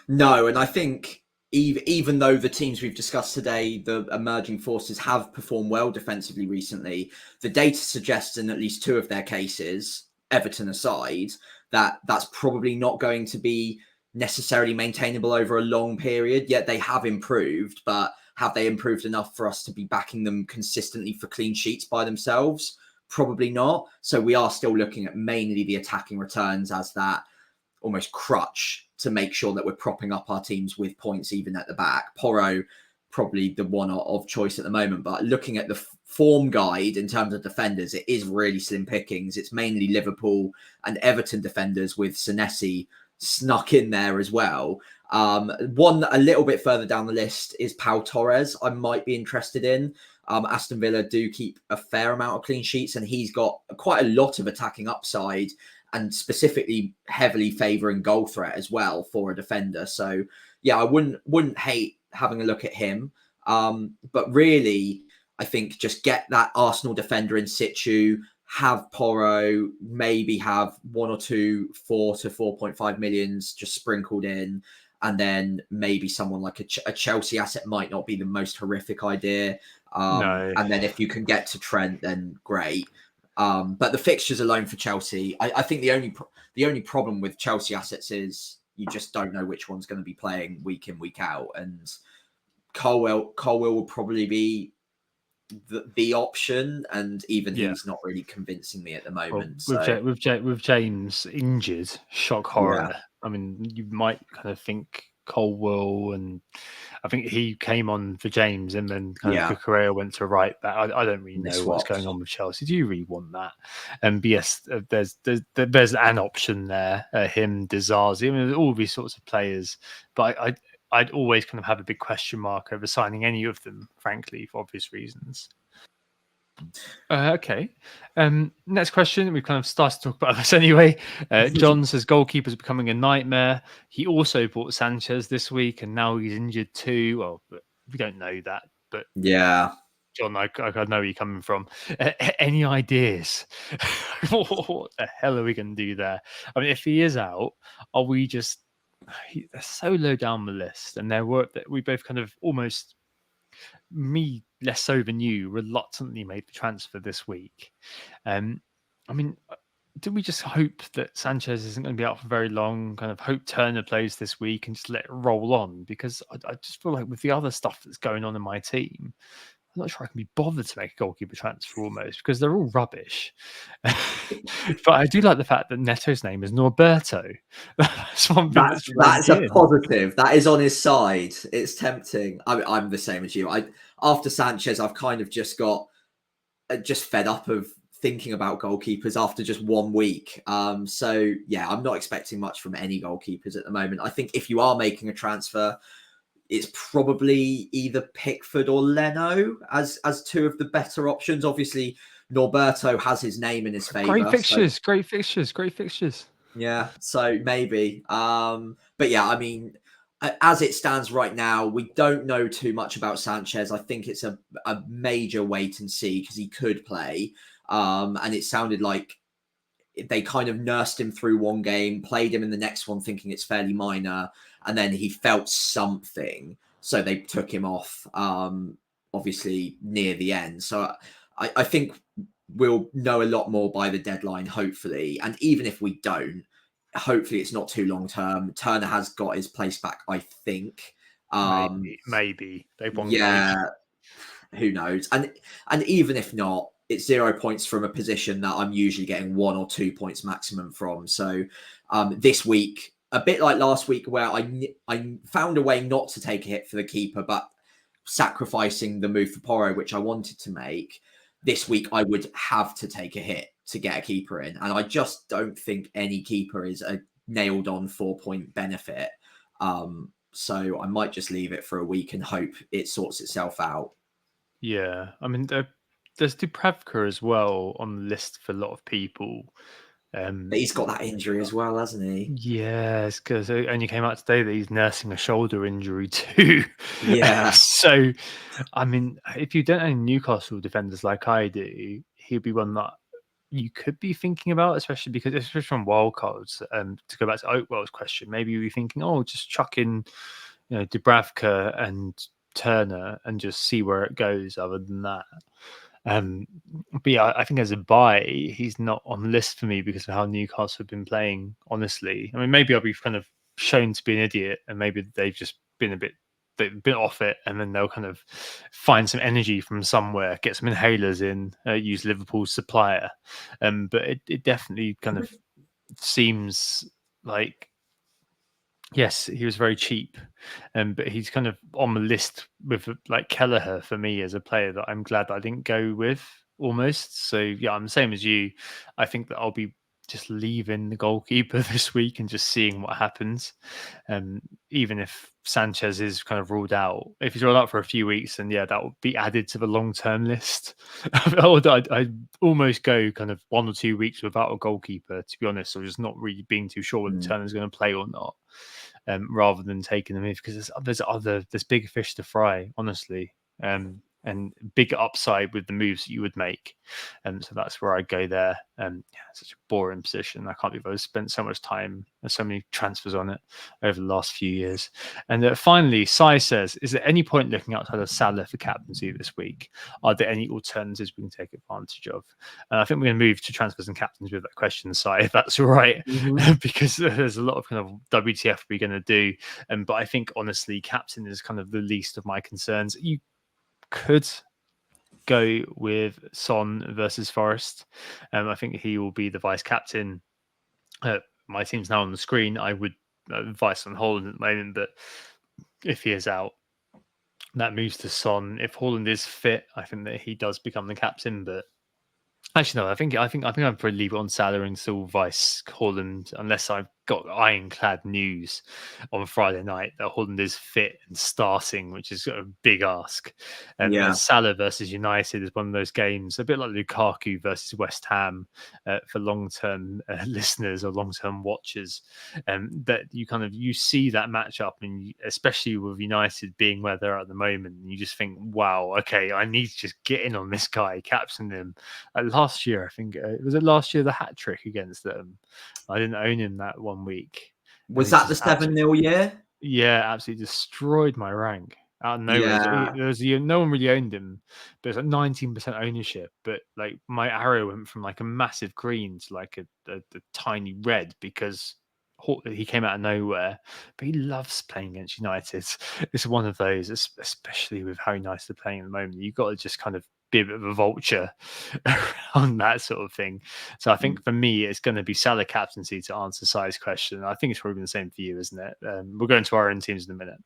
No, and I think even though the teams we've discussed today, the emerging forces, have performed well defensively recently, the data suggests in at least 2 of their cases, Everton aside, that that's probably not going to be necessarily maintainable over a long period. Yet they have improved, but have they improved enough for us to be backing them consistently for clean sheets by themselves? Probably not. So we are still looking at mainly the attacking returns as that almost crutch to make sure that we're propping up our teams with points even at the back. Porro, probably the one of choice at the moment, but looking at the form guide in terms of defenders, it is really slim pickings. It's mainly Liverpool and Everton defenders, with Senesi snuck in there as well. One a little bit further down the list is Pau Torres. I might be interested in. Aston Villa do keep a fair amount of clean sheets, and he's got quite a lot of attacking upside, and specifically heavily favouring goal threat as well for a defender. So yeah, I wouldn't hate having a look at him. But really, I think just get that Arsenal defender in situ, have Porro, maybe have 1 or 2 4 to 4.5 millions just sprinkled in, and then maybe someone like a Chelsea asset might not be the most horrific idea. No. And then if you can get to Trent, then great. But the fixtures alone for Chelsea, I think the only problem with Chelsea assets is you just don't know which one's going to be playing week in, week out. And Colwell will probably be the option, and even he's not really convincing me at the moment. Well, with James injured, shock horror. Yeah. I mean, you might kind of think Colwell, and I think he came on for James, and then kind of Cucurella went to right back. I don't really know what's going on with Chelsea. Do you really want that? And yes, there's an option there. Him, Dizazi, I mean, all these sorts of players, but I'd always kind of have a big question mark over signing any of them, frankly, for obvious reasons. Okay. Next question. We've kind of started to talk about this anyway. John says goalkeepers are becoming a nightmare. He also bought Sanchez this week, and now he's injured too. Well, we don't know that, but yeah, John, I know where you're coming from. Any ideas? What the hell are we going to do there? I mean, if he is out, are we just? They're so low down the list, and we both kind of almost, me less so than you, reluctantly made the transfer this week. I mean, do we just hope that Sanchez isn't going to be out for very long? Kind of hope Turner plays this week and just let it roll on? Because I just feel like with the other stuff that's going on in my team, I'm not sure I can be bothered to make a goalkeeper transfer almost, because they're all rubbish. But I do like the fact that Neto's name is Norberto. That's one thing that's a positive. That is on his side. It's tempting. I'm the same as you. After Sanchez, I've kind of just got fed up of thinking about goalkeepers after just 1 week. So yeah, I'm not expecting much from any goalkeepers at the moment. I think if you are making a transfer, it's probably either Pickford or Leno as 2 of the better options. Obviously, Norberto has his name in his favour. Great fixtures. Yeah, so maybe. But yeah, I mean, as it stands right now, we don't know too much about Sanchez. I think it's a major wait and see, because he could play. And it sounded like they kind of nursed him through one game, played him in the next one thinking it's fairly minor, and then he felt something, so they took him off, obviously near the end. So I think we'll know a lot more by the deadline, hopefully. And even if we don't, hopefully it's not too long term. Turner has got his place back, I think. Maybe they've won Yeah, games. who knows? And even if not, it's 0 points from a position that I'm usually getting 1 or 2 points maximum from. So this week, a bit like last week, where I found a way not to take a hit for the keeper, but sacrificing the move for Porro, which I wanted to make. This week, I would have to take a hit to get a keeper in, and I just don't think any keeper is a nailed on 4-point benefit. So I might just leave it for a week and hope it sorts itself out. Yeah, I mean, there's Dubravka as well on the list for a lot of people. But he's got that injury as well, hasn't he? Yes, because it only came out today that he's nursing a shoulder injury too. Yeah. So, I mean, if you don't own Newcastle defenders like I do, he'll be one that you could be thinking about, especially from wildcards. To go back to Oakwell's question, maybe you'll be thinking, oh, just chuck in, Dubravka and Turner and just see where it goes. Other than that, but yeah, I think as a buy, he's not on the list for me because of how Newcastle have been playing. Honestly, I mean, maybe I'll be kind of shown to be an idiot, and maybe they've just been they've been off it, and then they'll kind of find some energy from somewhere, get some inhalers in, use Liverpool's supplier. But it definitely kind of seems like, yes, he was very cheap, but he's kind of on the list with like Kelleher for me as a player that I'm glad that I didn't go with almost. So yeah, I'm the same as you. I think that I'll be just leaving the goalkeeper this week and just seeing what happens. Even if Sanchez is kind of ruled out, if he's ruled out for a few weeks, then yeah, that will be added to the long-term list. I'd almost go kind of 1 or 2 weeks without a goalkeeper, to be honest, or just not really being too sure whether Turner's going to play or not. Rather than taking them in, because there's bigger fish to fry, honestly, and bigger upside with the moves that you would make. So that's where I go there. Yeah, such a boring position. I can't believe I've spent so much time and so many transfers on it over the last few years. And finally, Sai says, is there any point looking outside of Salah for captaincy this week? Are there any alternatives we can take advantage of? And I think we're going to move to transfers and captains with that question, Sai, if that's all right, because there's a lot of kind of WTF we're going to do. But I think, honestly, captain is kind of the least of my concerns. You could go with Son versus Forest. I think he will be the vice captain. My team's now on the screen. I would advise on Holland at the moment, but if he is out, that moves to Son. If Holland is fit, I think that he does become the captain. But actually, no, I think I'd probably leave it on Salah and still vice Holland, unless I've got ironclad news on Friday night that Holland is fit and starting, which is a big ask. And Salah versus United is one of those games, a bit like Lukaku versus West Ham, for long-term listeners or long-term watchers, that you see that matchup, and especially with United being where they're at the moment, and you just think, wow, okay, I need to just get in on this guy, captain him. Last year, I think was it last year, the hat trick against them. I didn't own him that 1 week. Was that the 7-0 year? Yeah, absolutely destroyed my rank out of nowhere. Yeah. No one really owned him, but it's like 19% ownership. But like my arrow went from like a massive green to like a tiny red because he came out of nowhere. But he loves playing against United. It's one of those, especially with how nice they're playing at the moment. You've got to just kind of be a bit of a vulture on that sort of thing. So I think for me, it's going to be Salah captaincy to answer Sai's question. I think it's probably the same for you, isn't it? We'll go into our own teams in a minute.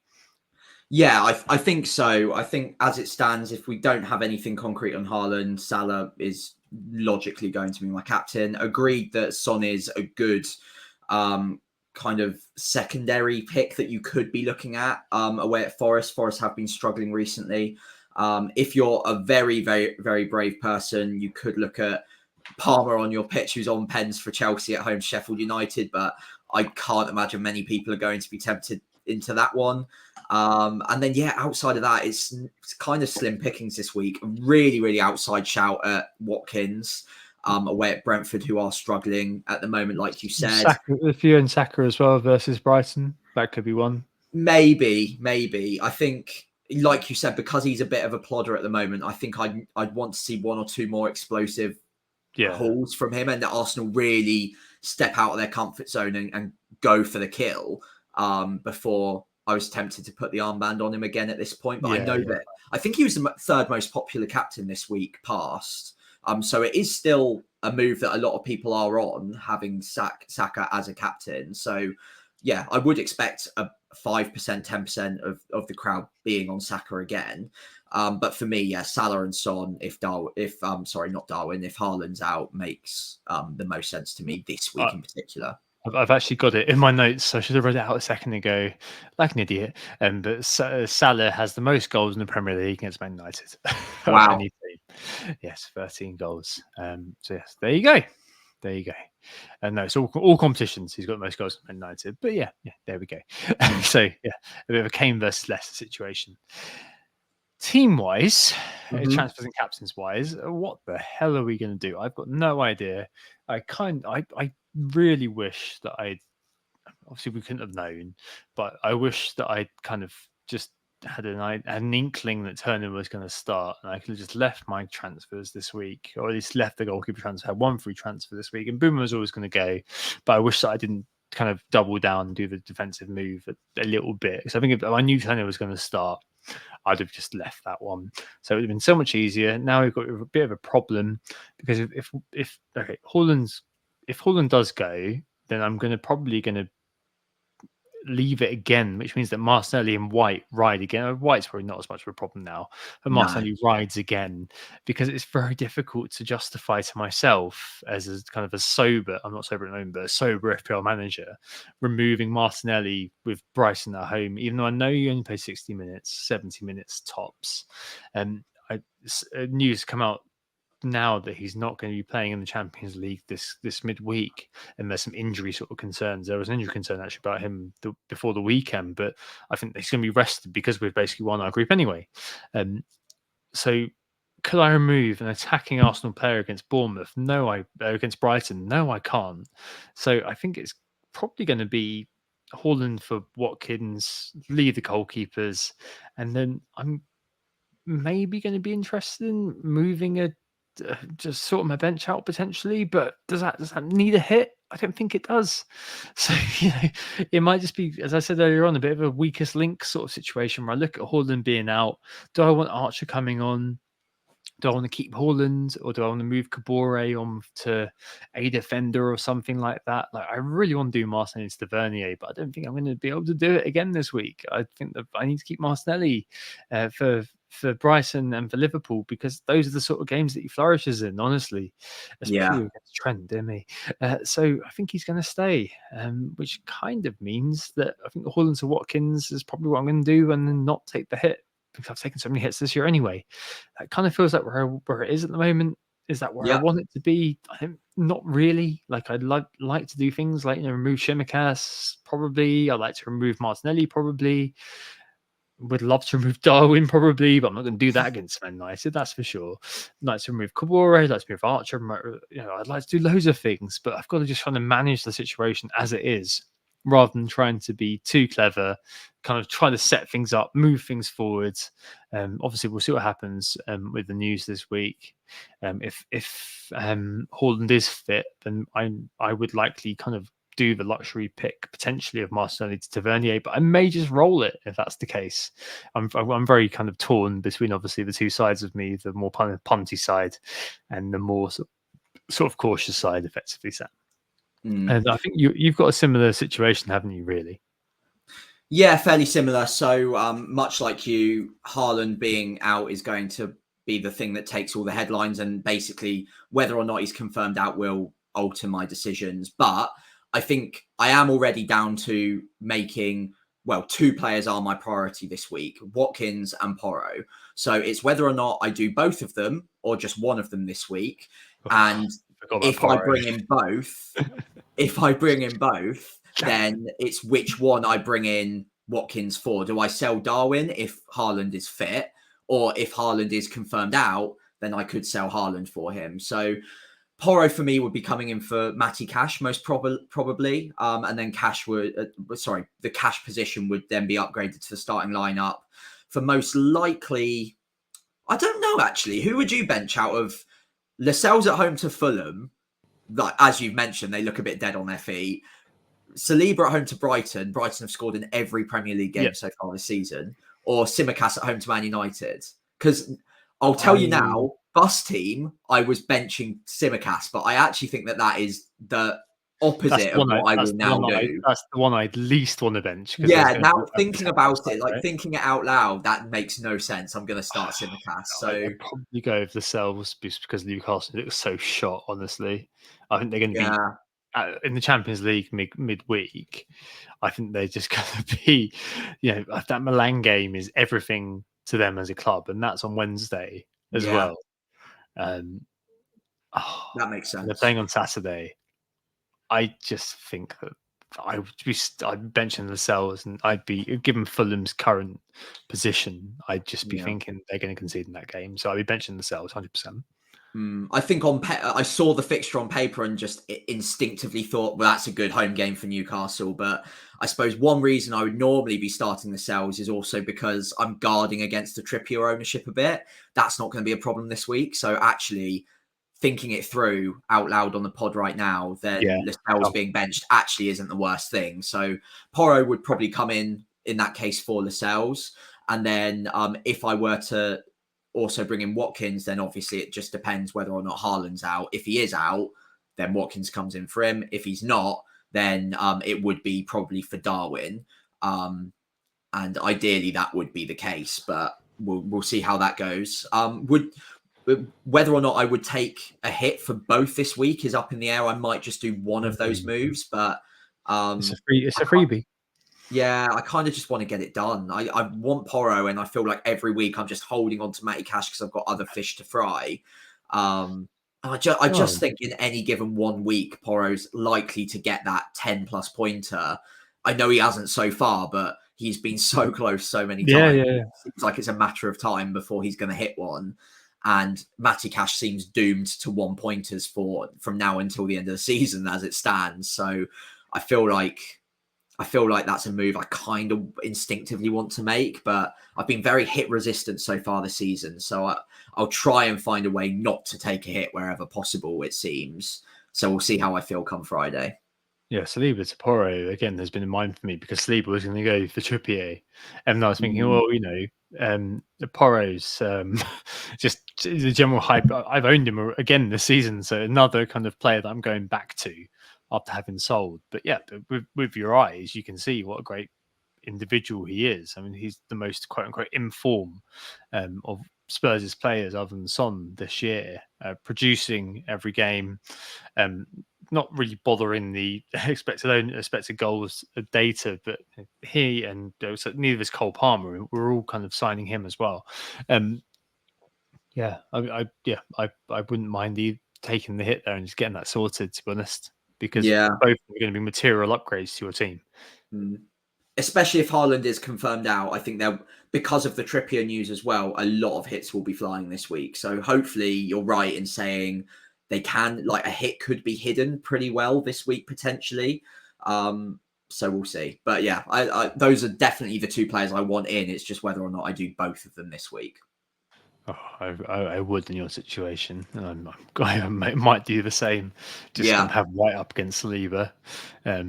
Yeah, I think so. I think as it stands, if we don't have anything concrete on Haaland, Salah is logically going to be my captain. Agreed that Son is a good kind of secondary pick that you could be looking at away at Forest. Forest have been struggling recently. If you're a very, very, very brave person, you could look at Palmer on your pitch, who's on pens for Chelsea at home to Sheffield United, but I can't imagine many people are going to be tempted into that one. And then, yeah, outside of that, it's kind of slim pickings this week. Really, really outside shout at Watkins away at Brentford, who are struggling at the moment, like you said. If you're in Saka as well versus Brighton, that could be one. Maybe. I think, like you said, because he's a bit of a plodder at the moment, I think I'd want to see 1 or 2 more explosive hauls from him, and that Arsenal really step out of their comfort zone and go for the kill before I was tempted to put the armband on him again at this point. But I know that I think he was the third most popular captain this week past. So it is still a move that a lot of people are on, having Saka as a captain. So yeah, I would expect a 5%, 10% of the crowd being on Saka again. But for me, yeah, Salah and Son, if Haaland's out, makes the most sense to me this week in particular. I've actually got it in my notes. I should have read it out a second ago, like an idiot. But Salah has the most goals in the Premier League against Man United. Wow. Yes, 13 goals. So yes, there you go. There you go. And no, it's all competitions. He's got the most goals in Man United. But yeah, there we go. So yeah, a bit of a Kane versus Leicester situation. Team-wise, transfers and captains-wise, what the hell are we going to do? I've got no idea. I really wish that obviously we couldn't have known, but I wish that I'd kind of just had an inkling that Turner was going to start, and I could have just left my transfers this week, or at least left the goalkeeper transfer, had one free transfer this week, and Boomer was always going to go. But I wish that I didn't kind of double down and do the defensive move a little bit, because I think if I knew Turner was going to start, I'd have just left that one. So it would have been so much easier. Now we've got a bit of a problem, because if Haaland does go, then I'm probably going to leave it again, which means that Martinelli and White ride again. White's probably not as much of a problem now, but Martinelli rides again, because it's very difficult to justify to myself as a kind of a sober, I'm not sober at the moment, but a sober FPL manager, removing Martinelli with Brighton at home, even though I know you only play 60 minutes, 70 minutes tops. And news come out now that he's not going to be playing in the Champions League this midweek, and there's some injury sort of concerns. There was an injury concern actually about him before the weekend, but I think he's going to be rested because we've basically won our group anyway. So could I remove an attacking Arsenal player against Bournemouth? No, against Brighton. No, I can't. So I think it's probably going to be Haaland for Watkins, leave the goalkeepers, and then I'm maybe going to be interested in moving just sort my bench out potentially. But does that need a hit? I don't think it does. So it might just be, as I said earlier on, a bit of a weakest link sort of situation where I look at Haaland being out. Do I want Archer coming on? Do I want to keep Haaland, or do I want to move Kabore on to a defender or something like that? Like, I really want to do Martinelli to Tavernier, but I don't think I'm going to be able to do it again this week. I think that I need to keep Martinelli for Brighton and for Liverpool, because those are the sort of games that he flourishes in, honestly, especially against Trent, dear me. So I think he's going to stay, which kind of means that I think Haaland to Watkins is probably what I'm going to do, and then not take the hit, because I've taken so many hits this year anyway. That kind of feels like where it is at the moment. Is that where I want it to be? I think not really. Like, I'd like to do things like remove Shimikas, probably. I'd like to remove Martinelli, probably. Would love to remove Darwin, probably, but I'm not going to do that against Man United, that's for sure. I'd like to remove Kabore, I'd like to remove Archer. I'd like to do loads of things, but I've got to just kind of manage the situation as it is, rather than trying to be too clever, kind of try to set things up, move things forwards. Obviously, we'll see what happens with the news this week. If Haaland is fit, then I would likely kind of do the luxury pick potentially of Martinelli to Tavernier, but I may just roll it if that's the case. I'm very kind of torn between obviously the two sides of me, the more punty side and the more sort of cautious side, effectively, Sam. And I think you've got a similar situation, haven't you, really? Yeah, fairly similar. So much like you, Haaland being out is going to be the thing that takes all the headlines, and basically whether or not he's confirmed out will alter my decisions. But I think I am already down to making, well, two players are my priority this week, Watkins and Porro. So it's whether or not I do both of them or just one of them this week. And if I bring in both, then it's which one I bring in Watkins for. Do I sell Darwin if Haaland is fit? Or if Haaland is confirmed out, then I could sell Haaland for him. So Porro for me would be coming in for Matty Cash most probably, and then Cash the Cash position would then be upgraded to the starting lineup. For most likely, I don't know actually. Who would you bench out of Lascelles at home to Fulham, like as you've mentioned, they look a bit dead on their feet. Saliba at home to Brighton. Brighton have scored in every Premier League game so far this season. Or Simicast at home to Man United. Because I'll tell you now, bus team, I was benching Simicast, but I actually think that is the opposite of what I will now do. That's the one I'd least want to bench. Yeah, now thinking about it, like thinking it out loud, that makes no sense. I'm going to start Simicast. So I'd probably go with Lascelles because Newcastle looks so shot, honestly. I think they're going to be in the Champions League midweek. I think they're just going to be, that Milan game is everything to them as a club, and that's on Wednesday as well. That makes sense. They're playing on Saturday. I just think that I'd benching Lascelles, and I'd be given Fulham's current position. I'd just be thinking they're going to concede in that game, so I'd be benching Lascelles 100%. I think I saw the fixture on paper and just instinctively thought, well, that's a good home game for Newcastle. But I suppose one reason I would normally be starting Lascelles is also because I'm guarding against the Trippier ownership a bit. That's not going to be a problem this week. So actually, thinking it through out loud on the pod right now, then Lascelles being benched actually isn't the worst thing. So Porro would probably come in that case for Lascelles. And then if I were to also bring in Watkins, then obviously it just depends whether or not Haaland's out. If he is out, then Watkins comes in for him. If he's not, then it would be probably for Darwin. And ideally that would be the case, but we'll see how that goes. Whether or not I would take a hit for both this week is up in the air. I might just do one of those moves, but it's a freebie. Yeah, I kind of just want to get it done. I want Porro, and I feel like every week I'm just holding on to Matty Cash because I've got other fish to fry. I just think in any given 1 week, Porro's likely to get that 10+ pointer. I know he hasn't so far, but he's been so close so many times. It seems like it's a matter of time before he's going to hit one. And Matty Cash seems doomed to 1-pointers from now until the end of the season as it stands. So I feel like that's a move I kind of instinctively want to make, but I've been very hit resistant so far this season. So I'll try and find a way not to take a hit wherever possible, it seems. So we'll see how I feel come Friday. Yeah, Saliba to Porro, again, has been in mind for me because Saliba was going to go for Trippier. And I was thinking, the Porro's just the general hype. I've owned him again this season, so another kind of player that I'm going back to after having sold. But yeah, with your eyes, you can see what a great individual he is. I mean, he's the most quote unquote in form of Spurs' players other than Son this year, producing every game, not really bothering the expected goals data, but he and neither is Cole Palmer. We're all kind of signing him as well. I wouldn't mind taking the hit there and just getting that sorted, to be honest, because both are going to be material upgrades to your team. Especially if Haaland is confirmed out, I think because of the Trippier news as well, a lot of hits will be flying this week. So hopefully you're right in saying they can, like a hit could be hidden pretty well this week potentially. So we'll see. But yeah, I those are definitely the two players I want in. It's just whether or not I do both of them this week. I would in your situation, and I might do the same. Just have White up against Saliba,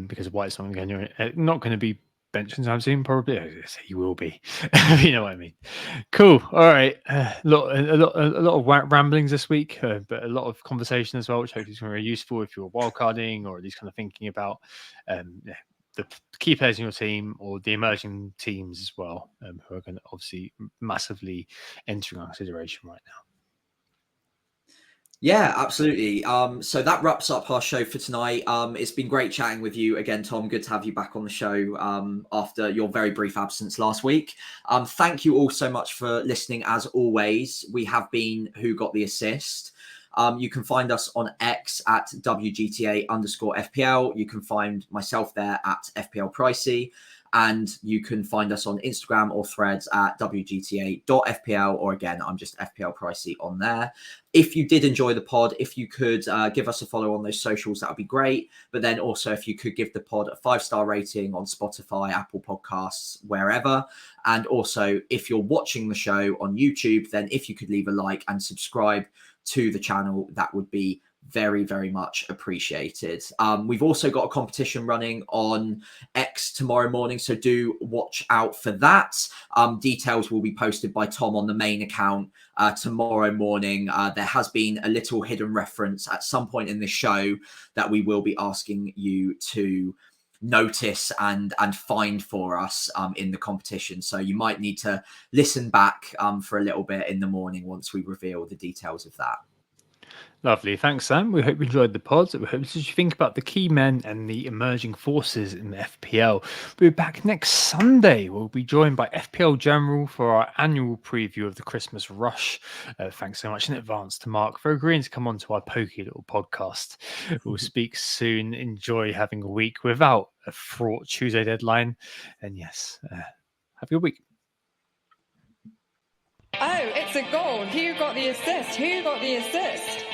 because White's not going to be benched anytime soon. Probably, he will be. You know what I mean? Cool. All right. A lot of ramblings this week, but a lot of conversation as well, which hopefully is going to be very useful if you're wildcarding or at least kind of thinking about the key players in your team or the emerging teams as well, who are going to obviously massively entering our consideration right now. Yeah, absolutely. So that wraps up our show for tonight. It's been great chatting with you again, Tom. Good to have you back on the show after your very brief absence last week. Thank you all so much for listening. As always, we have been Who Got the Assist. You can find us on X at WGTA_FPL. You can find myself there at FPL Pricey. And you can find us on Instagram or Threads at WGTA.FPL, or again, I'm just FPL Pricey on there. If you did enjoy the pod, if you could give us a follow on those socials, that would be great. But then also, if you could give the pod a 5-star rating on Spotify, Apple Podcasts, wherever. And also, if you're watching the show on YouTube, then if you could leave a like and subscribe to the channel, that would be very, very much appreciated. We've also got a competition running on X tomorrow morning, so do watch out for that. Details will be posted by Tom on the main account tomorrow morning. There has been a little hidden reference at some point in the show that we will be asking you to notice and find for us in the competition. So you might need to listen back for a little bit in the morning once we reveal the details of that. Lovely. Thanks, Sam. We hope you enjoyed the pod. We hope as you think about the key men and the emerging forces in the FPL. We'll be back next Sunday. We'll be joined by FPL General for our annual preview of the Christmas rush. Thanks so much in advance to Mark for agreeing to come on to our pokey little podcast. We'll speak soon. Enjoy having a week without a fraught Tuesday deadline. And yes, have a good week. Oh, it's a goal. Who got the assist? Who got the assist?